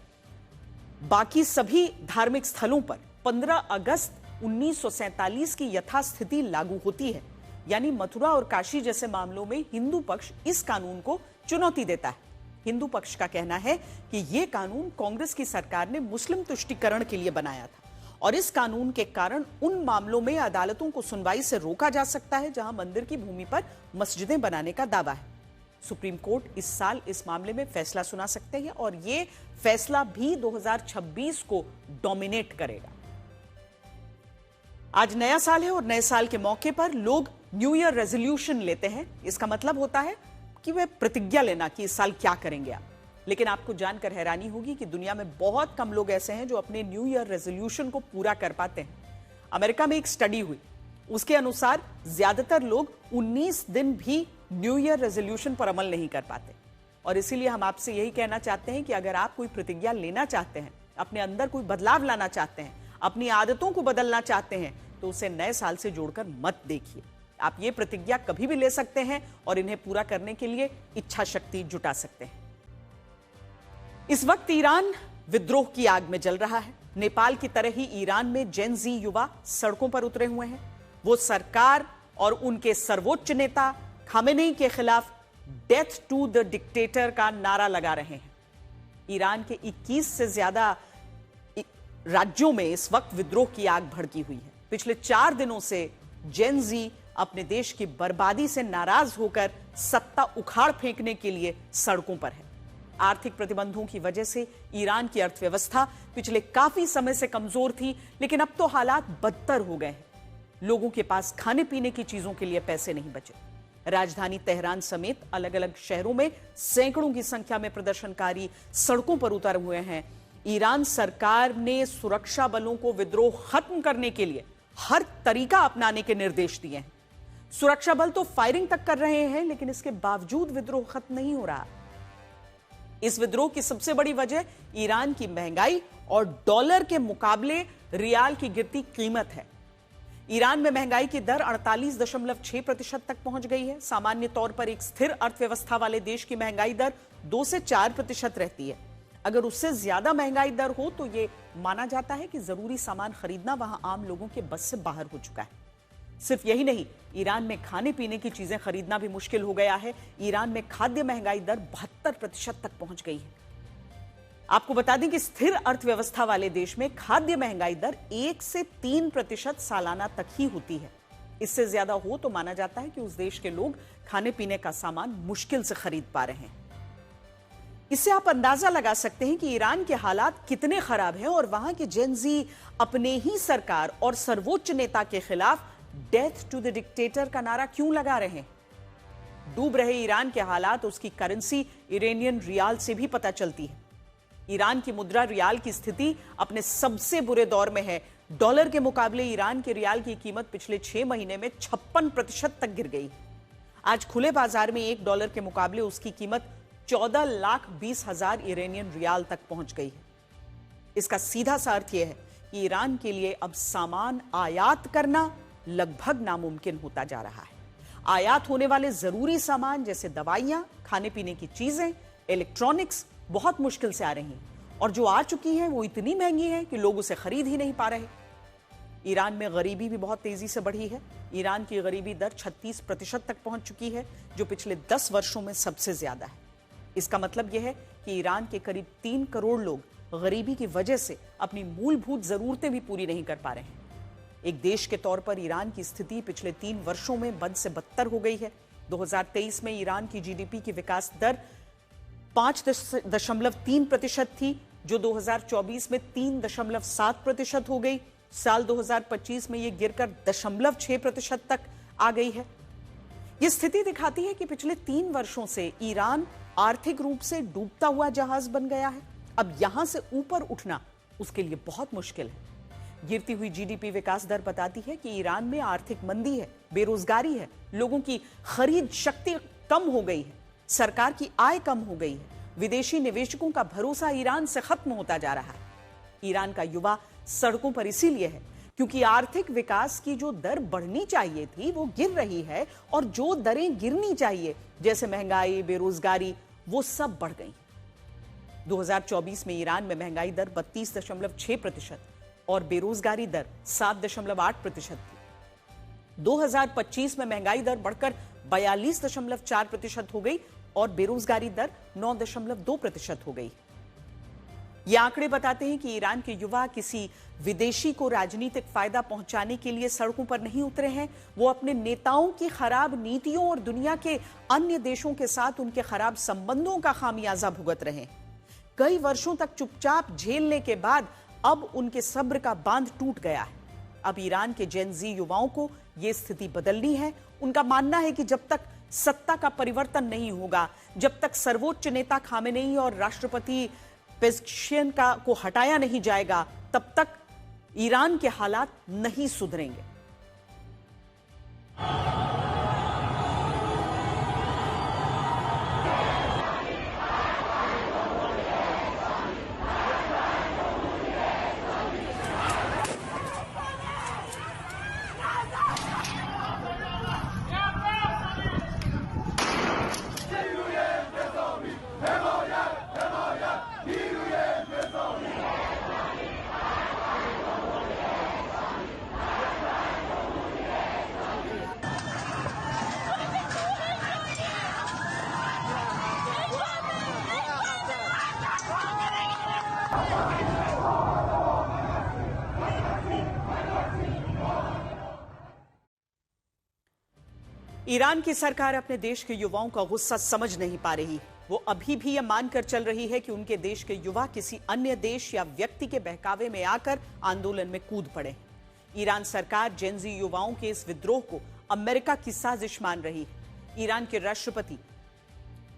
बाकी सभी धार्मिक स्थलों पर 15 अगस्त 1947 की यथास्थिति लागू होती है। यानी मथुरा और काशी जैसे मामलों में हिंदू पक्ष इस कानून को चुनौती देता है। हिंदू पक्ष का कहना है कि यह कानून कांग्रेस की सरकार ने मुस्लिम तुष्टीकरण के लिए बनाया था और इस कानून के कारण उन मामलों में अदालतों को सुनवाई से रोका जा सकता है जहां मंदिर की भूमि पर मस्जिदें बनाने का दावा है। सुप्रीम कोर्ट इस साल इस मामले में फैसला सुना सकते हैं और यह फैसला भी 2026 को डोमिनेट करेगा। आज नया साल है और नए साल के मौके पर लोग न्यू ईयर रेजोल्यूशन लेते हैं। इसका मतलब होता है कि वे प्रतिज्ञा लेना कि इस साल क्या करेंगे आप। लेकिन आपको जानकर हैरानी होगी कि दुनिया में बहुत कम लोग ऐसे हैं जो अपने न्यू ईयर रेजोल्यूशन को पूरा कर पाते हैं। अमेरिका में एक स्टडी हुई, उसके अनुसार ज्यादातर लोग 19 दिन भी न्यू ईयर रेजोल्यूशन पर अमल नहीं कर पाते। और इसीलिए हम आपसे यही कहना चाहते हैं कि अगर आप कोई प्रतिज्ञा लेना चाहते हैं, अपने अंदर कोई बदलाव लाना चाहते हैं, अपनी आदतों को बदलना चाहते हैं, तो उसे नए साल से जोड़कर मत देखिए। आप ये प्रतिज्ञा कभी भी ले सकते हैं और इन्हें पूरा करने के लिए इच्छा शक्ति जुटा सकते हैं। इस वक्त ईरान विद्रोह की आग में जल रहा है। नेपाल की तरह ही ईरान में जेन जी युवा सड़कों पर उतरे हुए हैं। वो सरकार और उनके सर्वोच्च नेता खामेनेई के खिलाफ डेथ टू द डिक्टेटर का नारा लगा रहे हैं। ईरान के 21 से ज्यादा राज्यों में इस वक्त विद्रोह की आग भड़की हुई है। पिछले 4 दिनों से जेन जी अपने देश की बर्बादी से नाराज होकर सत्ता उखाड़ फेंकने के लिए सड़कों पर है। आर्थिक प्रतिबंधों की वजह से ईरान की अर्थव्यवस्था पिछले काफी समय से कमजोर थी, लेकिन अब तो हालात बदतर हो गए हैं। लोगों के पास खाने पीने की चीजों के लिए पैसे नहीं बचे। राजधानी तेहरान समेत अलग अलग शहरों में सैकड़ों की संख्या में प्रदर्शनकारी सड़कों पर उतरे हुए हैं। ईरान सरकार ने सुरक्षा बलों को विद्रोह खत्म करने के लिए हर तरीका अपनाने के निर्देश दिए हैं। सुरक्षा बल तो फायरिंग तक कर रहे हैं, लेकिन इसके बावजूद विद्रोह खत्म नहीं हो रहा। इस विद्रोह की सबसे बड़ी वजह ईरान की महंगाई और डॉलर के मुकाबले रियाल की गिरती कीमत है। ईरान में महंगाई की दर 48.6% तक पहुंच गई है। सामान्य तौर पर एक स्थिर अर्थव्यवस्था वाले देश की महंगाई दर 2 से 4% रहती है। अगर उससे ज्यादा महंगाई दर हो तो यह माना जाता है कि जरूरी सामान खरीदना वहां आम लोगों के बस से बाहर हो चुका है। सिर्फ यही नहीं, ईरान में खाने पीने की चीजें खरीदना भी मुश्किल हो गया है। ईरान में खाद्य महंगाई दर 72% तक पहुंच गई है। आपको बता दें कि स्थिर अर्थव्यवस्था वाले देश में खाद्य महंगाई दर 1 से 3% सालाना तक ही होती है। इससे ज्यादा हो तो माना जाता है कि उस देश के लोग खाने पीने का सामान मुश्किल से खरीद पा रहे हैं। इससे आप अंदाजा लगा सकते हैं कि ईरान के हालात कितने खराब हैं और वहां के जेन जी अपने ही सरकार और सर्वोच्च नेता के खिलाफ डेथ टू द डिक्टेटर का नारा क्यों लगा रहे हैं। डूब रहे ईरान के हालात उसकी करेंसी इरानियन रियाल से भी पता चलती है। ईरान की मुद्रा रियाल की स्थिति अपने सबसे बुरे दौर में है। डॉलर के मुकाबले ईरान के रियाल की कीमत पिछले 6 महीने में 56% तक गिर गई। आज खुले बाजार में $1 के मुकाबले उसकी कीमत 14,20,000 ईरानियन रियाल तक पहुंच गई है। इसका सीधा सा अर्थ यह है कि ईरान के लिए अब सामान आयात करना लगभग नामुमकिन होता जा रहा है। आयात होने वाले जरूरी सामान जैसे दवाइयां, खाने पीने की चीजें, इलेक्ट्रॉनिक्स बहुत मुश्किल से आ रही हैं, और जो आ चुकी हैं वो इतनी महंगी हैं कि लोग उसे खरीद ही नहीं पा रहे। ईरान में गरीबी भी बहुत तेजी से बढ़ी है। ईरान की गरीबी दर 36% तक पहुंच चुकी है, जो पिछले 10 वर्षों में सबसे ज्यादा है। इसका मतलब यह है कि ईरान के करीब 3 करोड़ लोग गरीबी की वजह से अपनी मूलभूत जरूरतें भी पूरी नहीं कर पा रहे हैं। एक देश के तौर पर ईरान की स्थिति पिछले 3 वर्षों में बद से बदतर हो गई है। 2023 में ईरान की जीडीपी की विकास दर 5.3% थी, जो 2024 में 3.7% हो गई। साल 2025 में यह गिरकर 0.6% तक आ गई है। यह स्थिति दिखाती है कि पिछले 3 वर्षों से ईरान आर्थिक रूप से डूबता हुआ जहाज बन गया है। अब यहां से ऊपर उठना उसके लिए बहुत मुश्किल है। गिरती हुई जीडीपी विकास दर बताती है कि ईरान में आर्थिक मंदी है, बेरोजगारी है, लोगों की खरीद शक्ति कम हो गई है, सरकार की आय कम हो गई है, विदेशी निवेशकों का भरोसा ईरान से खत्म होता जा रहा है। ईरान का युवा सड़कों पर इसीलिए है क्योंकि आर्थिक विकास की जो दर बढ़नी चाहिए थी वो गिर रही है, और जो दरें गिरनी चाहिए जैसे महंगाई, बेरोजगारी, वो सब बढ़ गई। 2024 में ईरान में महंगाई दर 32.6% और बेरोजगारी दर 7.8% थी। 2025 में महंगाई दर बढ़कर 42.4% हो गई और बेरोजगारी दर 9.2% हो गई। ये आंकड़े बताते हैं कि ईरान के युवा किसी विदेशी को राजनीतिक फायदा पहुंचाने के लिए सड़कों पर नहीं उतरे हैं। वो अपने नेताओं की खराब नीतियों और दुनिया के अन्य देशों के साथ उनके खराब संबंधों का खामियाजा भुगत रहे हैं। कई वर्षों तक चुपचाप झेलने के बाद अब उनके सब्र का बांध टूट गया है। अब ईरान के जेन जी युवाओं को यह स्थिति बदलनी है। उनका मानना है कि जब तक सत्ता का परिवर्तन नहीं होगा, जब तक सर्वोच्च नेता खामेनेई और राष्ट्रपति पेज़ेश्कियान को हटाया नहीं जाएगा, तब तक ईरान के हालात नहीं सुधरेंगे। ईरान की सरकार अपने देश के युवाओं का गुस्सा समझ नहीं पा रही। वो अभी भी यह मानकर चल रही है कि उनके देश के युवा किसी अन्य देश या व्यक्ति के बहकावे में आकर आंदोलन में कूद पड़े। ईरान सरकार जेनजी युवाओं के इस विद्रोह को अमेरिका की साजिश मान रही है। ईरान के राष्ट्रपति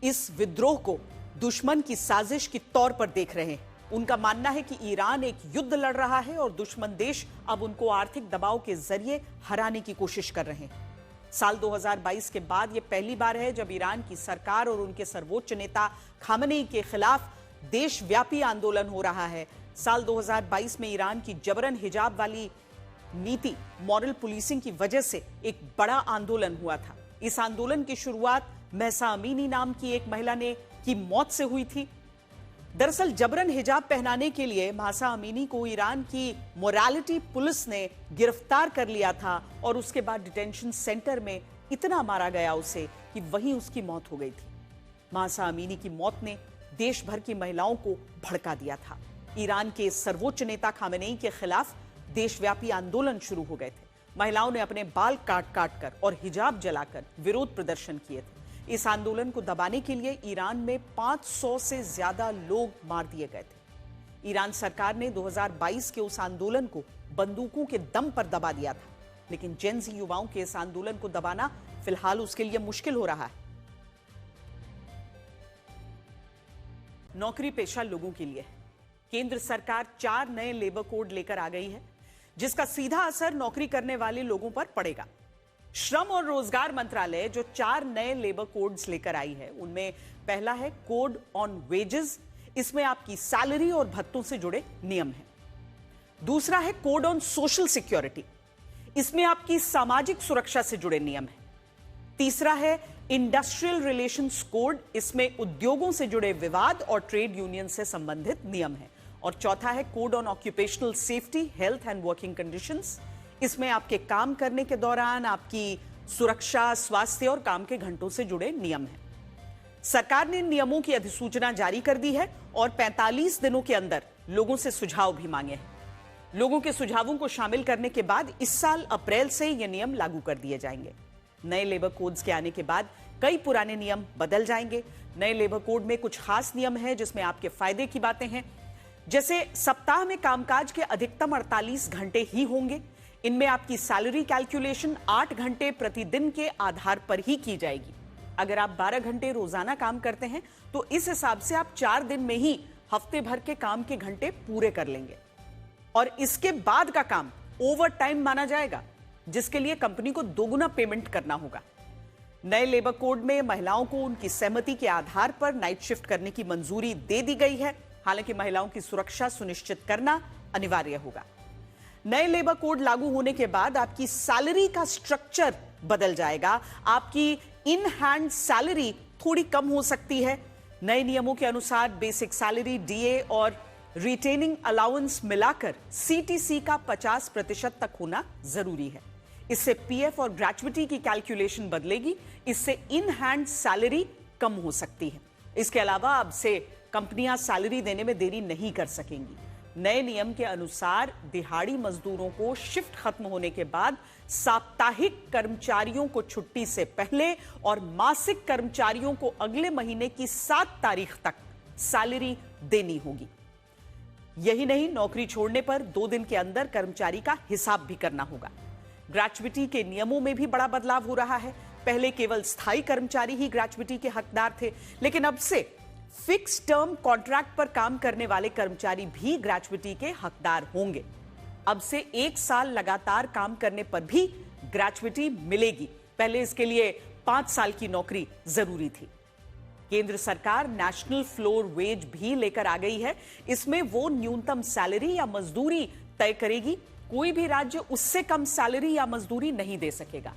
इस विद्रोह को दुश्मन की साजिश के तौर पर देख रहे हैं। उनका मानना है कि ईरान एक युद्ध लड़ रहा है और दुश्मन देश अब उनको आर्थिक दबाव के जरिए हराने की कोशिश कर रहे हैं। साल 2022 के बाद यह पहली बार है जब ईरान की सरकार और उनके सर्वोच्च नेता खामेनेई के खिलाफ देशव्यापी आंदोलन हो रहा है। साल 2022 में ईरान की जबरन हिजाब वाली नीति, मॉरल पुलिसिंग की वजह से एक बड़ा आंदोलन हुआ था। इस आंदोलन की शुरुआत महसा अमीनी नाम की एक महिला की मौत से हुई थी। दरअसल जबरन हिजाब पहनाने के लिए महसा अमीनी को ईरान की मोरालिटी पुलिस ने गिरफ्तार कर लिया था और उसके बाद डिटेंशन सेंटर में इतना मारा गया उसे कि वहीं उसकी मौत हो गई थी। महसा अमीनी की मौत ने देश भर की महिलाओं को भड़का दिया था। ईरान के सर्वोच्च नेता खामेनेई के खिलाफ देशव्यापी आंदोलन शुरू हो गए थे। महिलाओं ने अपने बाल काट काट कर और हिजाब जलाकर विरोध प्रदर्शन किए थे। इस आंदोलन को दबाने के लिए ईरान में 500 से ज्यादा लोग मार दिए गए थे। ईरान सरकार ने 2022 के उस आंदोलन को बंदूकों के दम पर दबा दिया था, लेकिन जेनजी युवाओं के इस आंदोलन को दबाना फिलहाल उसके लिए मुश्किल हो रहा है। नौकरी पेशा लोगों के लिए केंद्र सरकार 4 नए लेबर कोड लेकर आ गई है, जिसका सीधा असर नौकरी करने वाले लोगों पर पड़ेगा। श्रम और रोजगार मंत्रालय जो 4 नए लेबर कोड्स लेकर आई है, उनमें पहला है कोड ऑन वेजेस। इसमें आपकी सैलरी और भत्तों से जुड़े नियम हैं। दूसरा है कोड ऑन सोशल सिक्योरिटी। इसमें आपकी सामाजिक सुरक्षा से जुड़े नियम हैं। तीसरा है इंडस्ट्रियल रिलेशंस कोड। इसमें उद्योगों से जुड़े विवाद और ट्रेड यूनियन से संबंधित नियम हैं। और चौथा है code on occupational safety, health and working conditions. इसमें आपके काम करने के दौरान आपकी सुरक्षा, स्वास्थ्य और काम के घंटों से जुड़े नियम हैं। सरकार ने इन नियमों की अधिसूचना जारी कर दी है और 45 दिनों के अंदर लोगों से सुझाव भी मांगे हैं। लोगों के सुझावों को शामिल करने के बाद इस साल अप्रैल से ये नियम लागू कर दिए जाएंगे। नए लेबर कोड्स के आने के बाद कई पुराने नियम बदल जाएंगे। नए लेबर कोड में कुछ खास नियम हैं जिसमें आपके फायदे की बातें हैं, जैसे सप्ताह में कामकाज के अधिकतम 48 घंटे ही होंगे। इनमें आपकी सैलरी कैलकुलेशन 8 घंटे प्रतिदिन के आधार पर ही की जाएगी। अगर आप 12 घंटे रोजाना काम करते हैं तो इस हिसाब से आप 4 दिन में ही हफ्ते भर के काम के घंटे पूरे कर लेंगे। और इसके बाद का काम ओवर टाइम माना जाएगा, जिसके लिए कंपनी को दोगुना पेमेंट करना होगा। नए लेबर कोड में महिलाओं को उनकी सहमति के आधार पर नाइट शिफ्ट करने की मंजूरी दे दी गई है। हालांकि महिलाओं की सुरक्षा सुनिश्चित करना अनिवार्य होगा। नए लेबर कोड लागू होने के बाद आपकी सैलरी का स्ट्रक्चर बदल जाएगा। आपकी इन हैंड सैलरी थोड़ी कम हो सकती है। नए नियमों के अनुसार बेसिक सैलरी, डीए और रिटेनिंग अलाउंस मिलाकर सीटीसी का 50% तक होना जरूरी है। इससे पीएफ और ग्रेच्युटी की कैलकुलेशन बदलेगी। इससे इन हैंड सैलरी कम हो सकती है। इसके अलावा अब से कंपनियां सैलरी देने में देरी नहीं कर सकेंगी। नए नियम के अनुसार दिहाड़ी मजदूरों को शिफ्ट खत्म होने के बाद साप्ताहिक कर्मचारियों को छुट्टी से पहले और मासिक कर्मचारियों को अगले महीने की 7 तारीख तक सैलरी देनी होगी। यही नहीं, नौकरी छोड़ने पर 2 दिन के अंदर कर्मचारी का हिसाब भी करना होगा। ग्रेच्युटी के नियमों में भी बड़ा बदलाव हो रहा है। पहले केवल स्थायी कर्मचारी ही ग्रेच्युटी के हकदार थे, लेकिन अब से फिक्स टर्म कॉन्ट्रैक्ट पर काम करने वाले कर्मचारी भी ग्रेच्युटी के हकदार होंगे। अब से 1 साल लगातार काम करने पर भी ग्रेच्युटी मिलेगी। पहले इसके लिए 5 साल की नौकरी जरूरी थी। केंद्र सरकार नेशनल फ्लोर वेज भी लेकर आ गई है। इसमें वो न्यूनतम सैलरी या मजदूरी तय करेगी। कोई भी राज्य उससे कम सैलरी या मजदूरी नहीं दे सकेगा।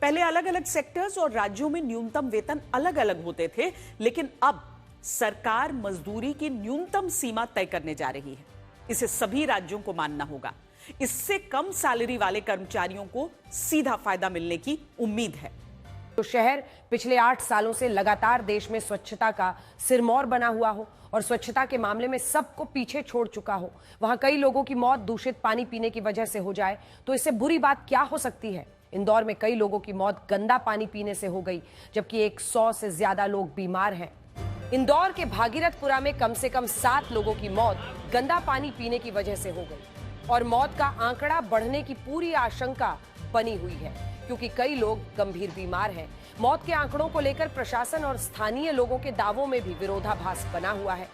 पहले अलग अलग सेक्टर्स और राज्यों में न्यूनतम वेतन अलग अलग होते थे, लेकिन अब सरकार मजदूरी की न्यूनतम सीमा तय करने जा रही है। इसे सभी राज्यों को मानना होगा। इससे कम सैलरी वाले कर्मचारियों को सीधा फायदा मिलने की उम्मीद है। तो शहर पिछले 8 सालों से लगातार देश में स्वच्छता का सिरमौर बना हुआ हो और स्वच्छता के मामले में सबको पीछे छोड़ चुका हो, वहां कई लोगों की मौत दूषित पानी पीने की वजह से हो जाए तो इससे बुरी बात क्या हो सकती है। इंदौर में कई लोगों की मौत गंदा पानी पीने से हो गई, जबकि 100 से ज्यादा लोग बीमार हैं। इंदौर के भागीरथपुरा में कम से कम 7 लोगों की मौत गंदा पानी पीने की वजह से हो गई और मौत का आंकड़ा बढ़ने की पूरी आशंका बनी हुई है, क्योंकि कई लोग गंभीर बीमार हैं। मौत के आंकड़ों को लेकर प्रशासन और स्थानीय लोगों के दावों में भी विरोधाभास बना हुआ है।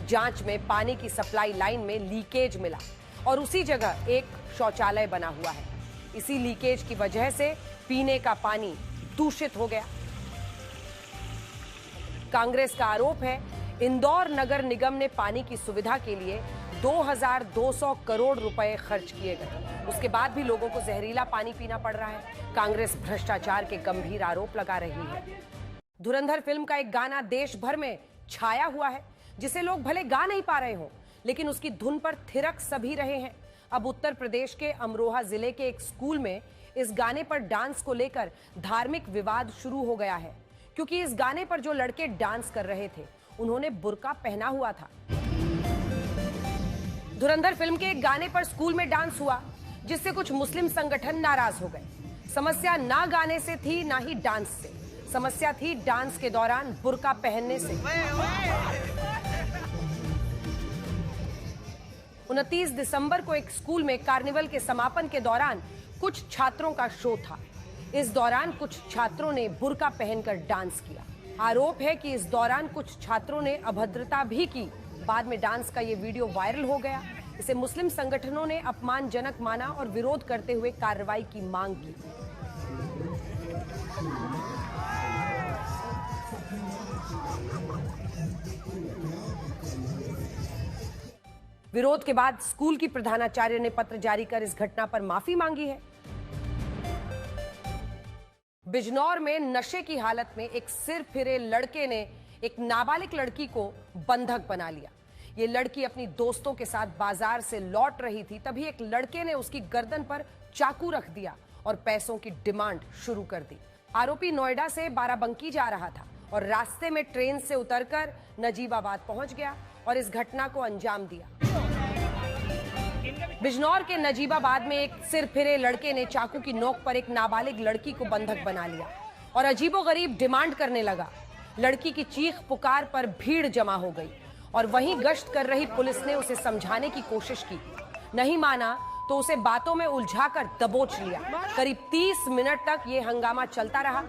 जांच में पानी की सप्लाई लाइन में लीकेज मिला और उसी जगह एक शौचालय बना हुआ है। इसी लीकेज की वजह से पीने का पानी दूषित हो गया। कांग्रेस का आरोप है इंदौर नगर निगम ने पानी की सुविधा के लिए 2200 करोड़ रुपए खर्च किए गए, उसके बाद भी लोगों को जहरीला पानी पीना पड़ रहा है। कांग्रेस भ्रष्टाचार के गंभीर आरोप लगा रही है। धुरंधर फिल्म का एक गाना देश भर में छाया हुआ है, जिसे लोग भले गा नहीं पा रहे हो, लेकिन उसकी धुन पर थिरक सभी रहे हैं। अब उत्तर प्रदेश के अमरोहा जिले के एक स्कूल में इस गाने पर डांस को लेकर धार्मिक विवाद शुरू हो गया है, क्योंकि इस गाने पर जो लड़के डांस कर रहे थे उन्होंने बुर्का पहना हुआ था। धुरंधर फिल्म के एक गाने पर स्कूल में डांस हुआ, जिससे कुछ मुस्लिम संगठन नाराज हो गए। समस्या ना गाने से थी ना ही डांस से, समस्या थी डांस के दौरान बुर्का पहनने से। 29 दिसंबर को एक स्कूल में कार्निवल के समापन के दौरान कुछ छात्रों का शो था। इस दौरान कुछ छात्रों ने बुर्का पहनकर डांस किया। आरोप है कि इस दौरान कुछ छात्रों ने अभद्रता भी की। बाद में डांस का ये वीडियो वायरल हो गया। इसे मुस्लिम संगठनों ने अपमानजनक माना और विरोध करते हुए कार्रवाई की मांग की। विरोध के बाद स्कूल की प्रधानाचार्य ने पत्र जारी कर इस घटना पर माफी मांगी है। बिजनौर में नशे की हालत में एक सिर फिरे लड़के ने एक नाबालिग लड़की को बंधक बना लिया। ये लड़की अपनी दोस्तों के साथ बाजार से लौट रही थी, तभी एक लड़के ने उसकी गर्दन पर चाकू रख दिया और पैसों की डिमांड शुरू कर दी। आरोपी नोएडा से बाराबंकी जा रहा था और रास्ते में ट्रेन से उतरकर नजीबाबाद पहुंच गया और इस घटना को अंजाम दिया। बिजनौर के नजीबाबाद में एक सिर फिरे लड़के ने चाकू की नोक पर एक नाबालिग लड़की को बंधक बना लिया और अजीबोगरीब डिमांड करने लगा। लड़की की चीख पुकार पर भीड़ जमा हो गई और वहीं गश्त कर रही पुलिस ने उसे समझाने की कोशिश की। नहीं माना तो उसे बातों में उलझाकर दबोच लिया। करीब 30 मिनट तक ये हंगामा चलता रहा।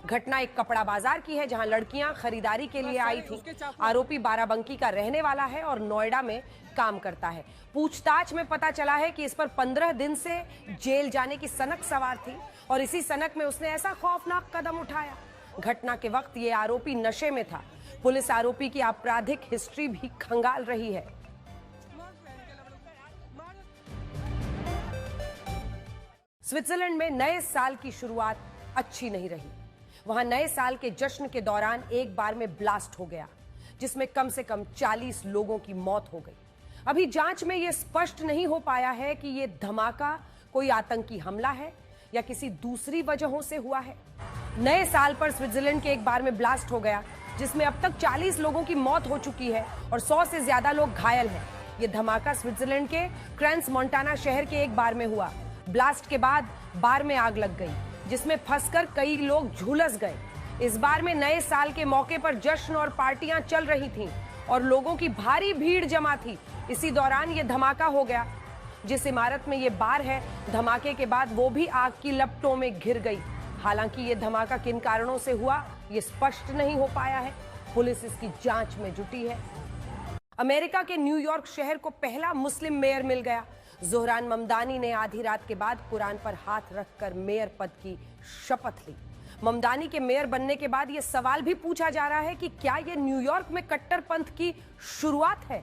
घटना एक कपड़ा बाजार की है, जहां लड़कियां खरीदारी के लिए आई थी। आरोपी बाराबंकी का रहने वाला है और नोएडा में काम करता है। पूछताछ में पता चला है कि इस पर 15 दिन से जेल जाने की सनक सवार थी और इसी सनक में उसने ऐसा खौफनाक कदम उठाया। घटना के वक्त ये आरोपी नशे में था। पुलिस आरोपी की आपराधिक हिस्ट्री भी खंगाल रही है। स्विट्जरलैंड में नए साल की शुरुआत अच्छी नहीं रही। वहां नए साल के जश्न के दौरान एक बार में ब्लास्ट हो गया, जिसमें कम से कम 40 लोगों की मौत हो गई। अभी जांच में यह स्पष्ट नहीं हो पाया है कि यह धमाका कोई आतंकी हमला है या किसी दूसरी वजहों से हुआ है। नए साल पर स्विट्जरलैंड के एक बार में ब्लास्ट हो गया, जिसमें अब तक 40 लोगों की मौत हो चुकी है और 100 से ज्यादा लोग घायल हैं। यह धमाका स्विट्जरलैंड के क्रेंस मोंटाना शहर के एक बार में हुआ। ब्लास्ट के बाद बार में आग लग गई, जिसमें फंसकर कई लोग झुलस गए। इस बार में नए साल के मौके पर जश्न और पार्टियां चल रही थीं और लोगों की भारी भीड़ जमा थी। इसी दौरान यह धमाका हो गया। जिस इमारत में यह बार है, धमाके के बाद वो भी आग की लपटों में घिर गई। हालांकि यह धमाका किन कारणों से हुआ, यह स्पष्ट नहीं हो पाया है। पुलिस इसकी जांच में जुटी है। अमेरिका के न्यूयॉर्क शहर को पहला मुस्लिम मेयर मिल गया। ज़ोहरान ममदानी ने आधी रात के बाद कुरान पर हाथ रखकर मेयर पद की शपथ ली। ममदानी के मेयर बनने के बाद यह सवाल भी पूछा जा रहा है कि क्या यह न्यूयॉर्क में कट्टरपंथ की शुरुआत है।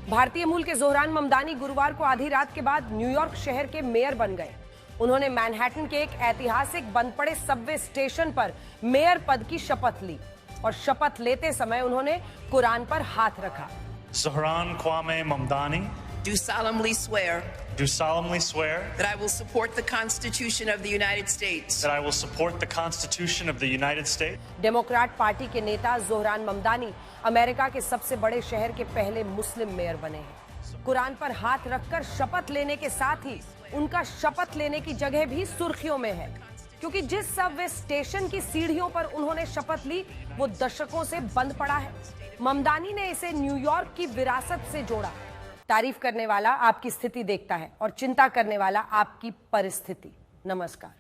भारतीय मूल के ज़ोहरान ममदानी गुरुवार को आधी रात के बाद न्यूयॉर्क शहर के मेयर बन गए। उन्होंने मैनहट्टन के एक ऐतिहासिक बंद पड़े सबवे स्टेशन पर मेयर पद की शपथ ली और शपथ लेते समय उन्होंने कुरान पर हाथ रखा। Zohran Kwame Mamdani do solemnly swear that I will support the Constitution of the United States Democrat party के नेता ज़ोहरान ममदानी अमेरिका के सबसे बड़े शहर के पहले मुस्लिम मेयर बने हैं। कुरान पर हाथ रखकर शपथ लेने के साथ ही उनका शपथ लेने की जगह भी सुर्खियों में है, क्योंकि जिस सबवे स्टेशन की सीढ़ियों पर उन्होंने शपथ ली वो दशकों से बंद पड़ा है। ममदानी ने इसे न्यूयॉर्क की विरासत से जोड़ा। तारीफ करने वाला आपकी स्थिति देखता है और चिंता करने वाला आपकी परिस्थिति। नमस्कार।